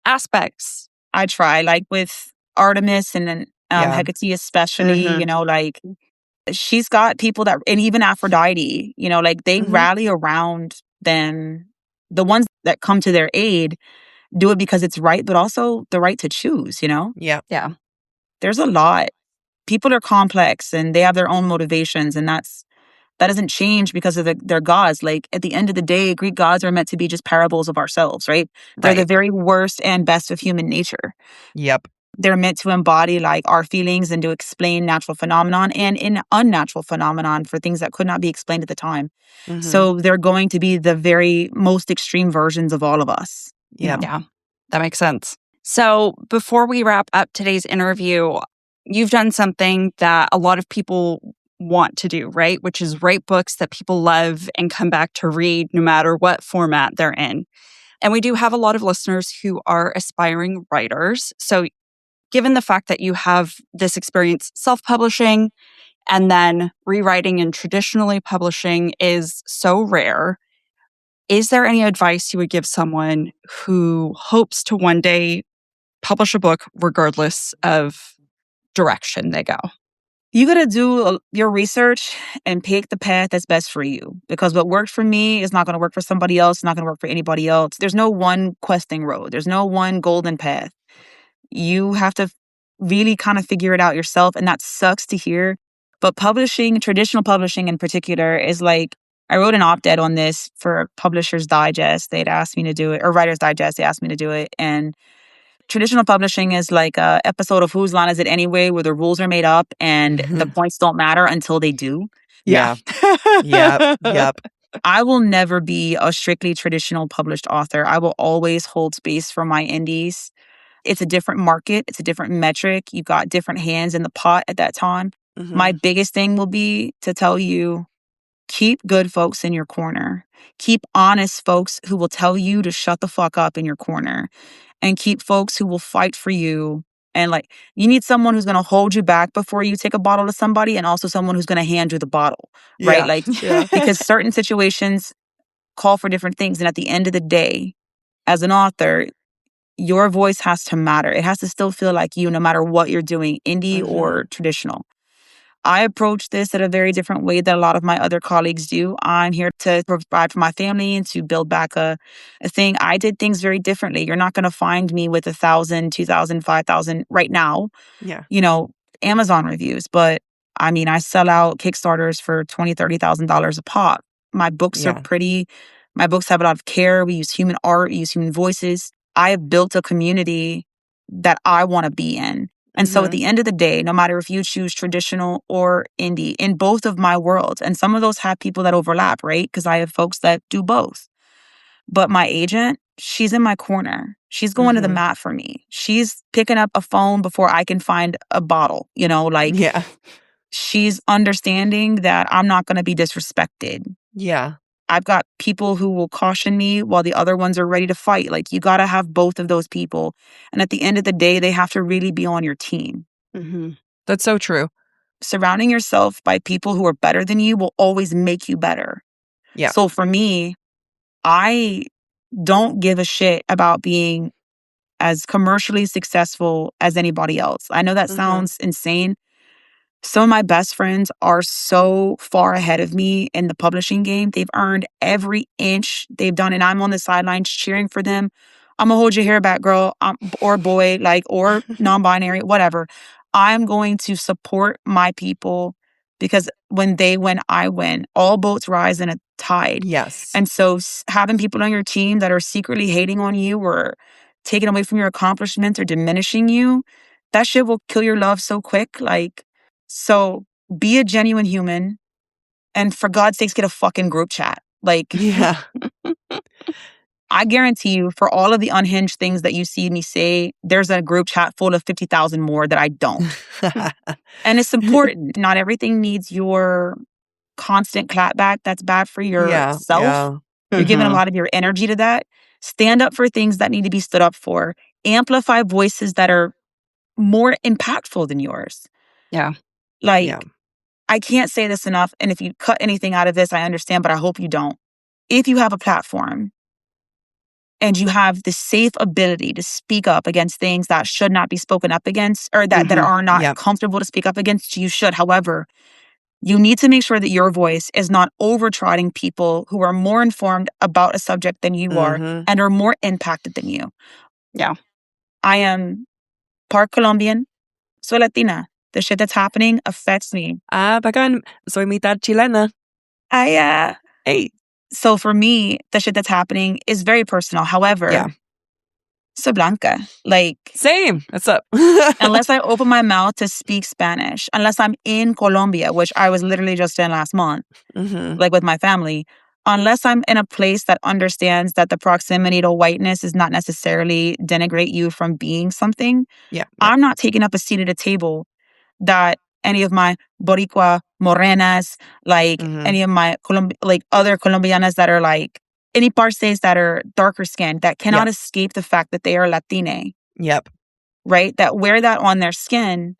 aspects. I try, like with Artemis and then Hecate especially, like she's got people that, and even Aphrodite, like they rally around them. The ones that come to their aid do it because it's right, but also the right to choose, Yeah. Yeah. There's a lot. People are complex and they have their own motivations, and that doesn't change because of their gods. Like at the end of the day, Greek gods are meant to be just parables of ourselves, right? They're the very worst and best of human nature. Yep. They're meant to embody like our feelings and to explain natural phenomenon and in unnatural phenomenon for things that could not be explained at the time. So they're going to be the very most extreme versions of all of us. Yeah. Yeah, that makes sense. So before we wrap up today's interview, you've done something that a lot of people want to do, right? Which is write books that people love and come back to read no matter what format they're in. And we do have a lot of listeners who are aspiring writers. So given the fact that you have this experience self-publishing and then rewriting and traditionally publishing is so rare, is there any advice you would give someone who hopes to one day publish a book regardless of direction they go? You got to do your research and pick the path that's best for you, because what worked for me is not going to work for somebody else. It's not going to work for anybody else. There's no one questing road. There's no one golden path. You have to really kind of figure it out yourself. And that sucks to hear. But publishing, traditional publishing in particular, is like, I wrote an op-ed on this for Publishers Digest. They'd asked me to do it, or Writer's Digest. They asked me to do it. And traditional publishing is like a episode of Whose Line Is It Anyway, where the rules are made up and the points don't matter until they do. Yeah. Yep. I will never be a strictly traditional published author. I will always hold space for my indies. it's a different market. It's a different metric. You've got different hands in the pot at that time. My biggest thing will be to tell you, keep good folks in your corner. Keep honest folks who will tell you to shut the fuck up in your corner. And keep folks who will fight for you. And like, you need someone who's going to hold you back before you take a bottle to somebody, and also someone who's going to hand you the bottle, right? Like, because certain situations call for different things. And at the end of the day, as an author, your voice has to matter. It has to still feel like you, no matter what you're doing, indie or traditional. I approach this in a very different way than a lot of my other colleagues do. I'm here to provide for my family and to build back a thing. I did things very differently. You're not going to find me with 1,000, 2,000, 5,000 right now, Amazon reviews. But I mean, I sell out Kickstarters for $20,000, $30,000 a pop. My books are pretty. My books have a lot of care. We use human art, we use human voices. I have built a community that I want to be in. And so at the end of the day, no matter if you choose traditional or indie, in both of my worlds, and some of those have people that overlap, right? Because I have folks that do both. But my agent, she's in my corner. She's going to the mat for me. She's picking up a phone before I can find a bottle, she's understanding that I'm not going to be disrespected. I've got people who will caution me while the other ones are ready to fight. Like, you got to have both of those people. And at the end of the day, they have to really be on your team. That's so true. Surrounding yourself by people who are better than you will always make you better. So for me, I don't give a shit about being as commercially successful as anybody else. I know that sounds insane. Some of my best friends are so far ahead of me in the publishing game. They've earned every inch they've done, and I'm on the sidelines cheering for them. I'm gonna hold your hair back, girl, or boy, or non-binary, whatever. I'm going to support my people because when they win, I win. All boats rise in a tide. And so having people on your team that are secretly hating on you or taking away from your accomplishments or diminishing you, that shit will kill your love so quick. So be a genuine human, and for God's sakes, get a fucking group chat. I guarantee you, for all of the unhinged things that you see me say, there's a group chat full of 50,000 more that I don't. And it's important. Not everything needs your constant clapback. That's bad for yourself. You're giving a lot of your energy to that. Stand up for things that need to be stood up for. Amplify voices that are more impactful than yours. I can't say this enough, and if you cut anything out of this, I understand, but I hope you don't. If you have a platform and you have the safe ability to speak up against things that should not be spoken up against, or that are not comfortable to speak up against, you should. However, you need to make sure that your voice is not overtrotting people who are more informed about a subject than you are and are more impacted than you. I am part Colombian, soy Latina. The shit that's happening affects me. Bacán. Soy mitad chilena. Hey. So for me, the shit that's happening is very personal. However, soy blanca. Same. What's up? Unless I open my mouth to speak Spanish, unless I'm in Colombia, which I was literally just in last month, with my family, unless I'm in a place that understands that the proximity to whiteness is not necessarily denigrate you from being something, I'm not taking up a seat at a table that any of my Boricua morenas, any of my other Colombianas that are any parces that are darker skinned, that cannot escape the fact that they are Latine. Right? That wear that on their skin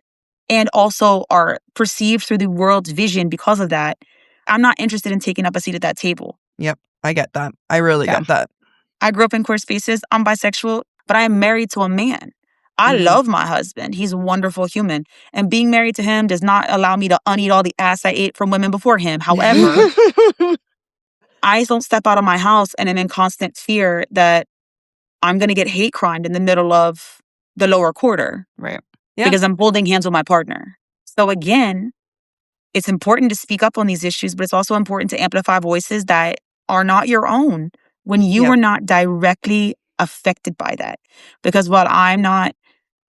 and also are perceived through the world's vision because of that. I'm not interested in taking up a seat at that table. I get that. I really get that. I grew up in queer spaces. I'm bisexual, but I am married to a man. I love my husband. He's a wonderful human. And being married to him does not allow me to uneat all the ass I ate from women before him. However, I don't step out of my house and am in constant fear that I'm going to get hate crimed in the middle of the lower quarter. Right. Because I'm holding hands with my partner. So again, it's important to speak up on these issues, but it's also important to amplify voices that are not your own when you are not directly affected by that. Because while I'm not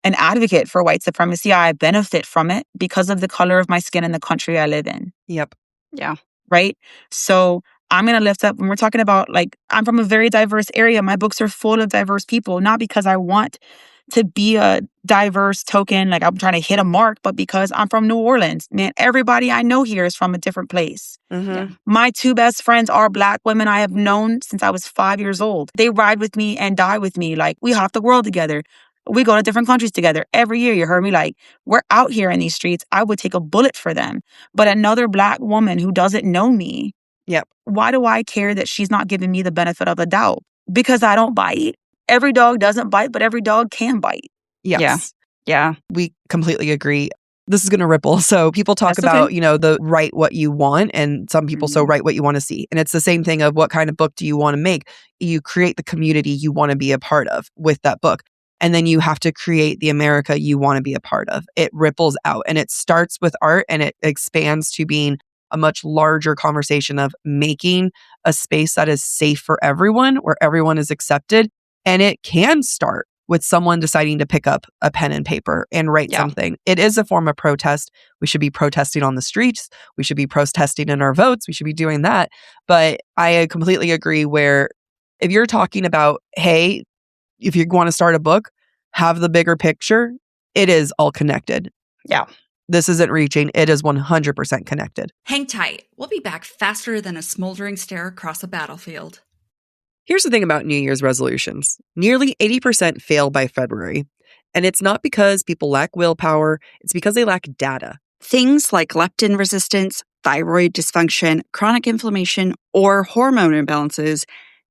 an advocate for white supremacy, I benefit from it because of the color of my skin and the country I live in. Right? So I'm going to lift up, when we're talking about, I'm from a very diverse area. My books are full of diverse people, not because I want to be a diverse token, like I'm trying to hit a mark, but because I'm from New Orleans, man, everybody I know here is from a different place. Mm-hmm. My two best friends are Black women I have known since I was 5 years old. They ride with me and die with me. Like, we half the world together. We go to different countries together every year. You heard me? Like, we're out here in these streets. I would take a bullet for them. But another Black woman who doesn't know me, Yep. why do I care that she's not giving me the benefit of the doubt? Because I don't bite. Every dog doesn't bite, but every dog can bite. Yes. Yeah. We completely agree. This is going to ripple. So people talk That's about, okay. the write what you want, and some people so write what you want to see. And it's the same thing of what kind of book do you want to make? You create the community you want to be a part of with that book. And then you have to create the America you want to be a part of. It ripples out, and it starts with art, and it expands to being a much larger conversation of making a space that is safe for everyone, where everyone is accepted. And it can start with someone deciding to pick up a pen and paper and write something. It is a form of protest. We should be protesting on the streets. We should be protesting in our votes. We should be doing that. But I completely agree where if you're talking about, hey, if you want to start a book, have the bigger picture, it is all connected. Yeah. This isn't reaching. It is 100% connected. Hang tight. We'll be back faster than a smoldering stare across a battlefield. Here's the thing about New Year's resolutions. Nearly 80% fail by February. And it's not because people lack willpower, it's because they lack data. Things like leptin resistance, thyroid dysfunction, chronic inflammation, or hormone imbalances,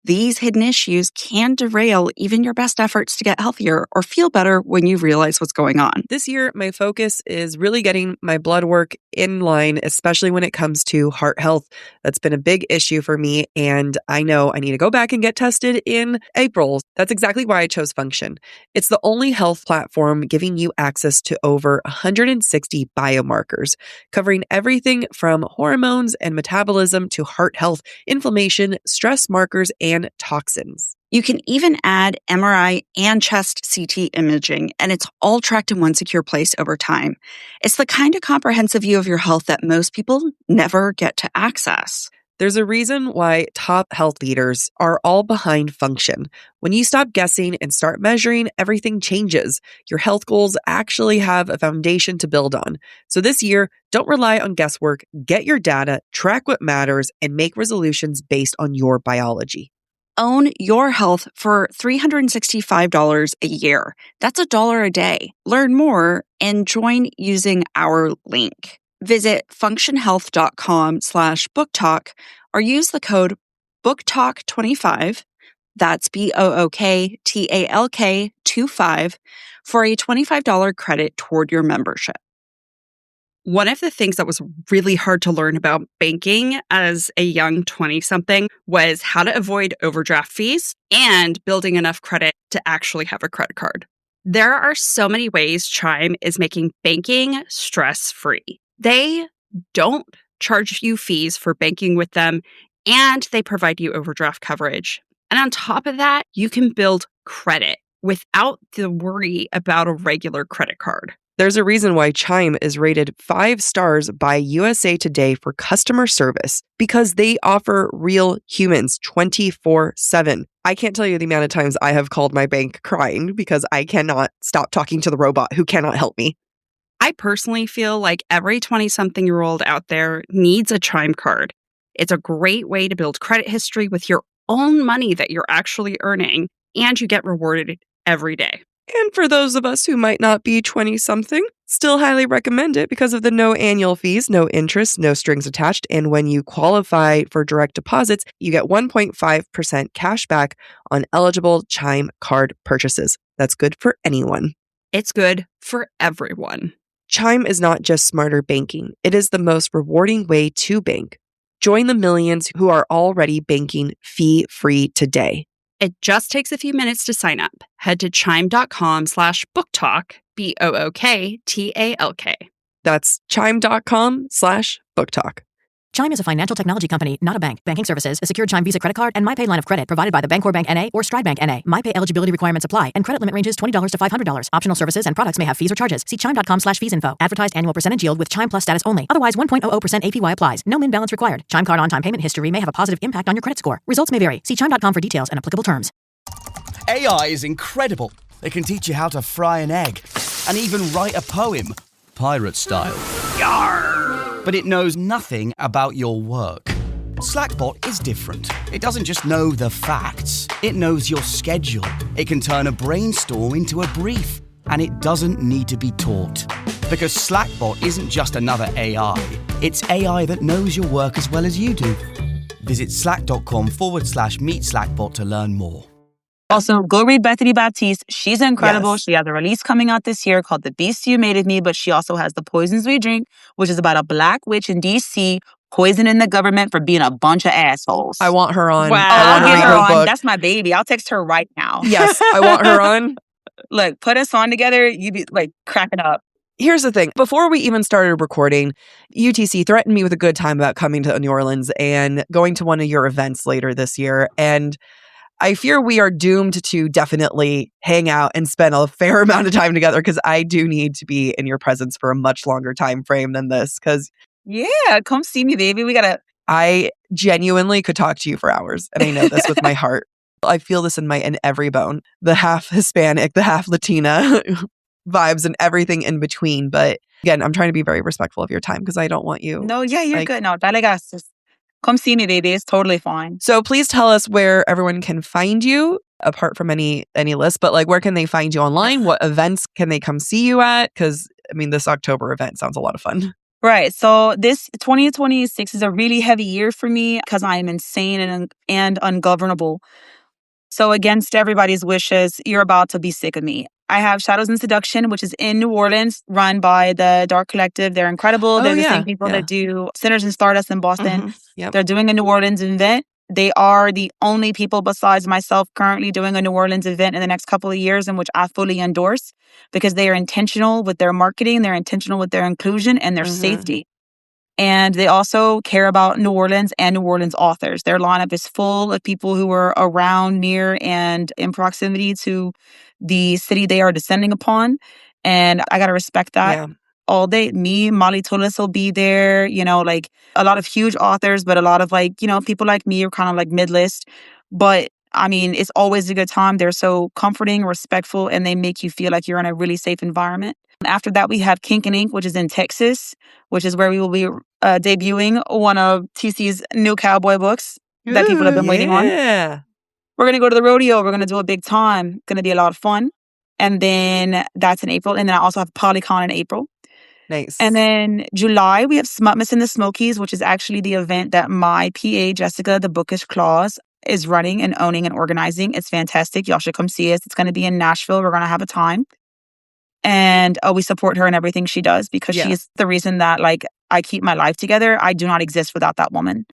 these hidden issues can derail even your best efforts to get healthier or feel better when you realize what's going on. This year, my focus is really getting my blood work in line, especially when it comes to heart health. That's been a big issue for me, and I know I need to go back and get tested in April. That's exactly why I chose Function. It's the only health platform giving you access to over 160 biomarkers, covering everything from hormones and metabolism to heart health, inflammation, stress markers, and toxins. You can even add MRI and chest CT imaging, and it's all tracked in one secure place over time. It's the kind of comprehensive view of your health that most people never get to access. There's a reason why top health leaders are all behind Function. When you stop guessing and start measuring, everything changes. Your health goals actually have a foundation to build on. So this year, don't rely on guesswork. Get your data, track what matters, and make resolutions based on your biology. Own your health for $365 a year. That's $1 a day. Learn more and join using our link. Visit functionhealth.com/booktalk or use the code BookTalk25, that's BOOKTALK 25, for a $25 credit toward your membership. One of the things that was really hard to learn about banking as a young 20-something was how to avoid overdraft fees and building enough credit to actually have a credit card. There are so many ways Chime is making banking stress-free. They don't charge you fees for banking with them, and they provide you overdraft coverage. And on top of that, you can build credit without the worry about a regular credit card. There's a reason why Chime is rated 5 stars by USA Today for customer service, because they offer real humans 24/7. I can't tell you the amount of times I have called my bank crying because I cannot stop talking to the robot who cannot help me. I personally feel like every 20-something-year-old out there needs a Chime card. It's a great way to build credit history with your own money that you're actually earning, and you get rewarded every day. And for those of us who might not be 20-something, still highly recommend it because of the no annual fees, no interest, no strings attached. And when you qualify for direct deposits, you get 1.5% cash back on eligible Chime card purchases. That's good for anyone. It's good for everyone. Chime is not just smarter banking. It is the most rewarding way to bank. Join the millions who are already banking fee-free today. It just takes a few minutes to sign up. Head to chime.com/booktalk, BOOKTALK. That's chime.com/booktalk. Chime is a financial technology company, not a bank. Banking services, a secured Chime Visa credit card, and MyPay line of credit provided by the Bancorp Bank N.A. or Stride Bank N.A. MyPay eligibility requirements apply, and credit limit ranges $20 to $500. Optional services and products may have fees or charges. See chime.com/fees info. Advertised annual percentage yield with Chime Plus status only. Otherwise, 1.00% APY applies. No min balance required. Chime card on-time payment history may have a positive impact on your credit score. Results may vary. See chime.com for details and applicable terms. AI is incredible. They can teach you how to fry an egg and even write a poem, pirate style. Yarr! But it knows nothing about your work. Slackbot is different. It doesn't just know the facts. It knows your schedule. It can turn a brainstorm into a brief. And it doesn't need to be taught. Because Slackbot isn't just another AI. It's AI that knows your work as well as you do. Visit slack.com/meet Slackbot to learn more. Also, go read Bethany Baptiste. She's incredible. Yes. She has a release coming out this year called The Beast You Made of Me, but she also has The Poisons We Drink, which is about a black witch in D.C. poisoning the government for being a bunch of assholes. I want her on. Wow. I want I'll to get read her her on. book. That's my baby. I'll text her right now. Yes, I want her on. Look, put us on together. You'd be like cracking up. Here's the thing. Before we even started recording, UTC threatened me with a good time about coming to New Orleans and going to one of your events later this year. And I fear we are doomed to definitely hang out and spend a fair amount of time together because I do need to be in your presence for a much longer time frame than this. Because Yeah, come see me, baby. We gotta. I genuinely could talk to you for hours. And I know this with my heart. I feel this in every bone. The half Hispanic, the half Latina vibes and everything in between. But again, I'm trying to be very respectful of your time because I don't want you. No, yeah, you're good. No, dale gas. Just come see me, baby. It's totally fine. So please tell us where everyone can find you, apart from any list, but like where can they find you online? What events can they come see you at? Because I mean, this October event sounds a lot of fun. Right. So this 2026 is a really heavy year for me because I am insane and ungovernable. So against everybody's wishes, you're about to be sick of me. I have Shadows and Seduction, which is in New Orleans, run by the Dark Collective. They're incredible. They're the same people that do Sinners and Stardust in Boston. Yep. They're doing a New Orleans event. They are the only people besides myself currently doing a New Orleans event in the next couple of years, in which I fully endorse because they are intentional with their marketing, they're intentional with their inclusion and their safety. And they also care about New Orleans and New Orleans authors. Their lineup is full of people who are around, near, and in proximity to the city they are descending upon. And I got to respect that all day. Me, Molly Tullis will be there, you know, like a lot of huge authors, but a lot of like, you know, people like me are kind of like mid-list. But I mean, it's always a good time. They're so comforting, respectful, and they make you feel like you're in a really safe environment. After that, we have Kink and Ink, which is in Texas, which is where we will be debuting one of TC's new cowboy books that people have been waiting on. Yeah. We're going to go to the rodeo. We're going to do a big time. Going to be a lot of fun. And then that's in April. And then I also have Polycon in April. Nice. And then July, we have Smutmas in the Smokies, which is actually the event that my PA, Jessica, the Bookish Claws, is running and owning and organizing. It's fantastic. Y'all should come see us. It's going to be in Nashville. We're going to have a time. And we support her in everything she does because she is the reason that like I keep my life together. I do not exist without that woman.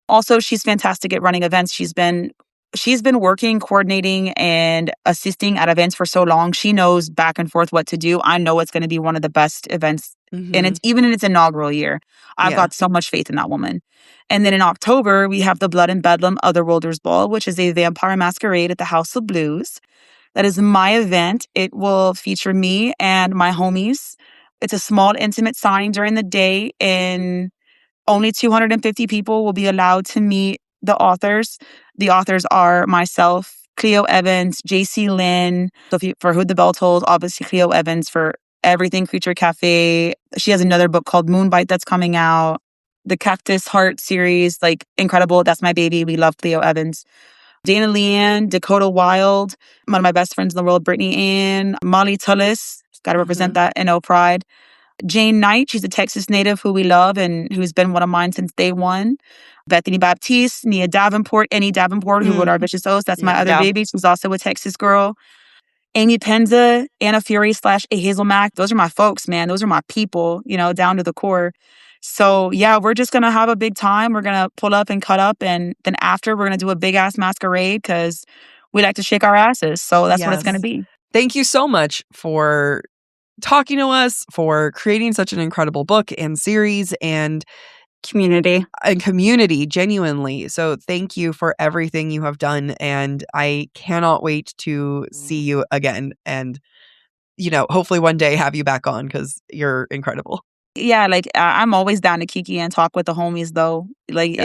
Also, she's fantastic at running events. She's been working, coordinating, and assisting at events for so long. She knows back and forth what to do. I know it's going to be one of the best events, and it's even in its inaugural year. I've got so much faith in that woman. And then in October, we have the Blood and Bedlam Otherworlders Ball, which is a vampire masquerade at the House of Blues. That is my event. It will feature me and my homies. It's a small, intimate signing during the day, and only 250 people will be allowed to meet the authors. The authors are myself, Cleo Evans, JC Lynn, for Who the Bell Tolls, obviously Cleo Evans for everything Creature Cafe. She has another book called Moonbite that's coming out. The Cactus Heart series, like incredible. That's my baby. We love Cleo Evans. Dana Leanne, Dakota Wild, one of my best friends in the world, Brittany Ann, Molly Tullis, got to represent that NO Pride. Jane Knight, she's a Texas native who we love and who's been one of mine since day one. Bethany Baptiste, Nia Davenport, Annie Davenport, who wrote Our Vicious Oaths. That's my other baby. She's also a Texas girl. Amy Penza, Anna Fury / A Hazel Mack. Those are my folks, man. Those are my people, you know, down to the core. So yeah, we're just going to have a big time. We're going to pull up and cut up. And then after, we're going to do a big ass masquerade because we like to shake our asses. So that's what it's going to be. Thank you so much for talking to us, for creating such an incredible book and series and community, genuinely. So thank you for everything you have done. And I cannot wait to see you again. And, you know, hopefully one day have you back on because you're incredible. Yeah, like I'm always down to kiki and talk with the homies though. Like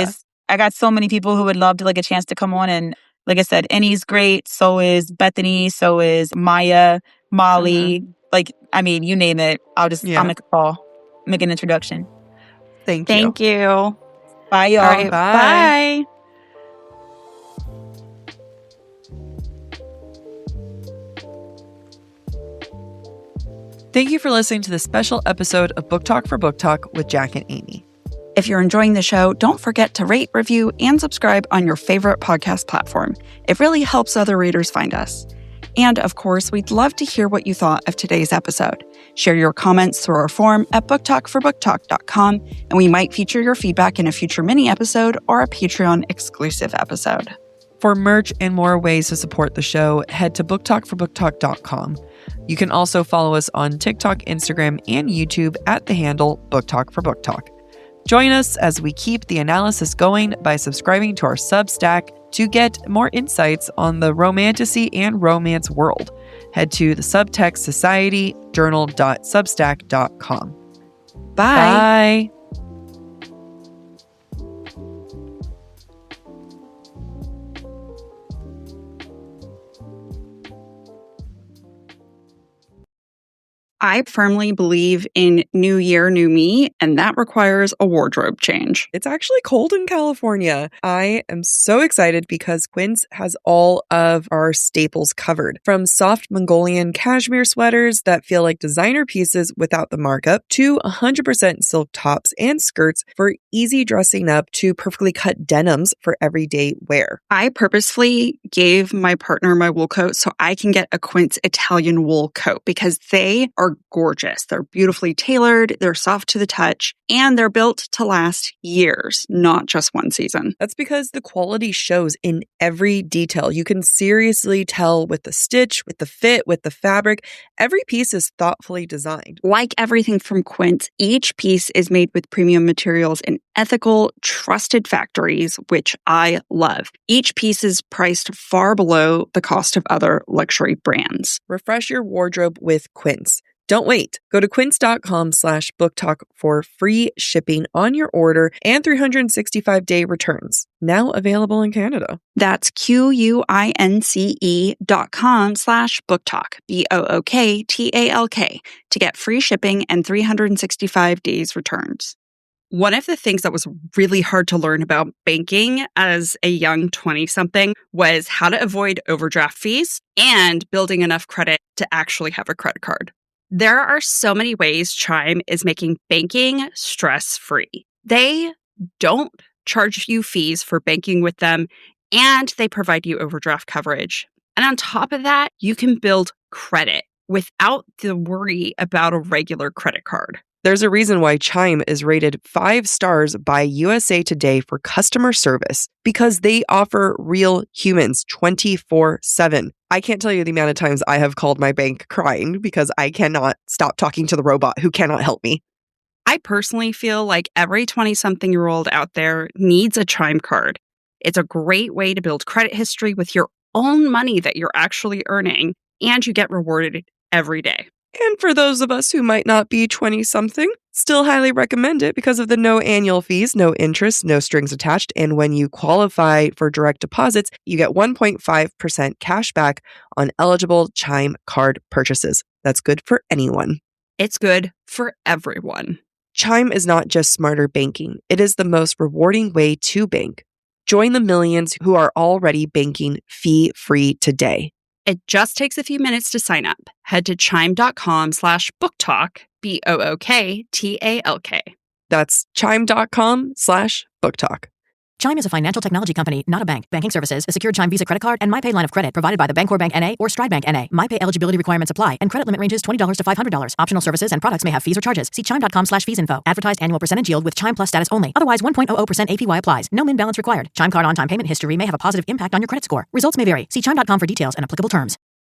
I got so many people who would love to like a chance to come on and Like I said, Annie's great. So is Bethany. So is Maya, Molly. Like, I mean, you name it. I'll make a call, make an introduction. Thank you. Bye, y'all. All right. Bye. Bye. Thank you for listening to this special episode of Book Talk for Book Talk with Jack and Amy. If you're enjoying the show, don't forget to rate, review, and subscribe on your favorite podcast platform. It really helps other readers find us. And of course, we'd love to hear what you thought of today's episode. Share your comments through our form at booktalkforbooktalk.com, and we might feature your feedback in a future mini episode or a Patreon exclusive episode. For merch and more ways to support the show, head to booktalkforbooktalk.com. You can also follow us on TikTok, Instagram, and YouTube at the handle booktalkforbooktalk. Join us as we keep the analysis going by subscribing to our Substack to get more insights on the romanticy and romance world. Head to the Subtext Society journal.substack.com. Bye. Bye. I firmly believe in new year, new me, and that requires a wardrobe change. It's actually cold in California. I am so excited because Quince has all of our staples covered. From soft Mongolian cashmere sweaters that feel like designer pieces without the markup, to 100% silk tops and skirts for easy dressing up, to perfectly cut denims for everyday wear. I purposefully gave my partner my wool coat so I can get a Quince Italian wool coat because they are gorgeous. They're beautifully tailored, they're soft to the touch, and they're built to last years, not just one season. That's because the quality shows in every detail. You can seriously tell with the stitch, with the fit, with the fabric. Every piece is thoughtfully designed. Like everything from Quince, each piece is made with premium materials in ethical, trusted factories, which I love. Each piece is priced far below the cost of other luxury brands. Refresh your wardrobe with Quince. Don't wait. Go to quince.com/booktalk for free shipping on your order and 365-day returns. Now available in Canada. That's QUINCE.com/booktalk, BOOKTALK, to get free shipping and 365 days returns. One of the things that was really hard to learn about banking as a young 20-something was how to avoid overdraft fees and building enough credit to actually have a credit card. There are so many ways Chime is making banking stress-free. They don't charge you fees for banking with them, and they provide you overdraft coverage. And on top of that, you can build credit without the worry about a regular credit card. There's a reason why Chime is rated 5 stars by USA Today for customer service, because they offer real humans 24/7. I can't tell you the amount of times I have called my bank crying because I cannot stop talking to the robot who cannot help me. I personally feel like every 20-something-year-old out there needs a Chime card. It's a great way to build credit history with your own money that you're actually earning, and you get rewarded every day. And for those of us who might not be 20-something, still highly recommend it because of the no annual fees, no interest, no strings attached. And when you qualify for direct deposits, you get 1.5% cash back on eligible Chime card purchases. That's good for anyone. It's good for everyone. Chime is not just smarter banking. It is the most rewarding way to bank. Join the millions who are already banking fee-free today. It just takes a few minutes to sign up. Head to chime.com/booktalk, BOOKTALK. That's chime.com/booktalk. Chime is a financial technology company, not a bank. Banking services, a secured Chime Visa credit card, and MyPay line of credit provided by the Bancorp Bank N.A. or Stride Bank N.A. MyPay eligibility requirements apply, and credit limit ranges $20 to $500. Optional services and products may have fees or charges. See chime.com/fees info. Advertised annual percentage yield with Chime Plus status only. Otherwise, 1.00% APY applies. No min balance required. Chime card on-time payment history may have a positive impact on your credit score. Results may vary. See chime.com for details and applicable terms.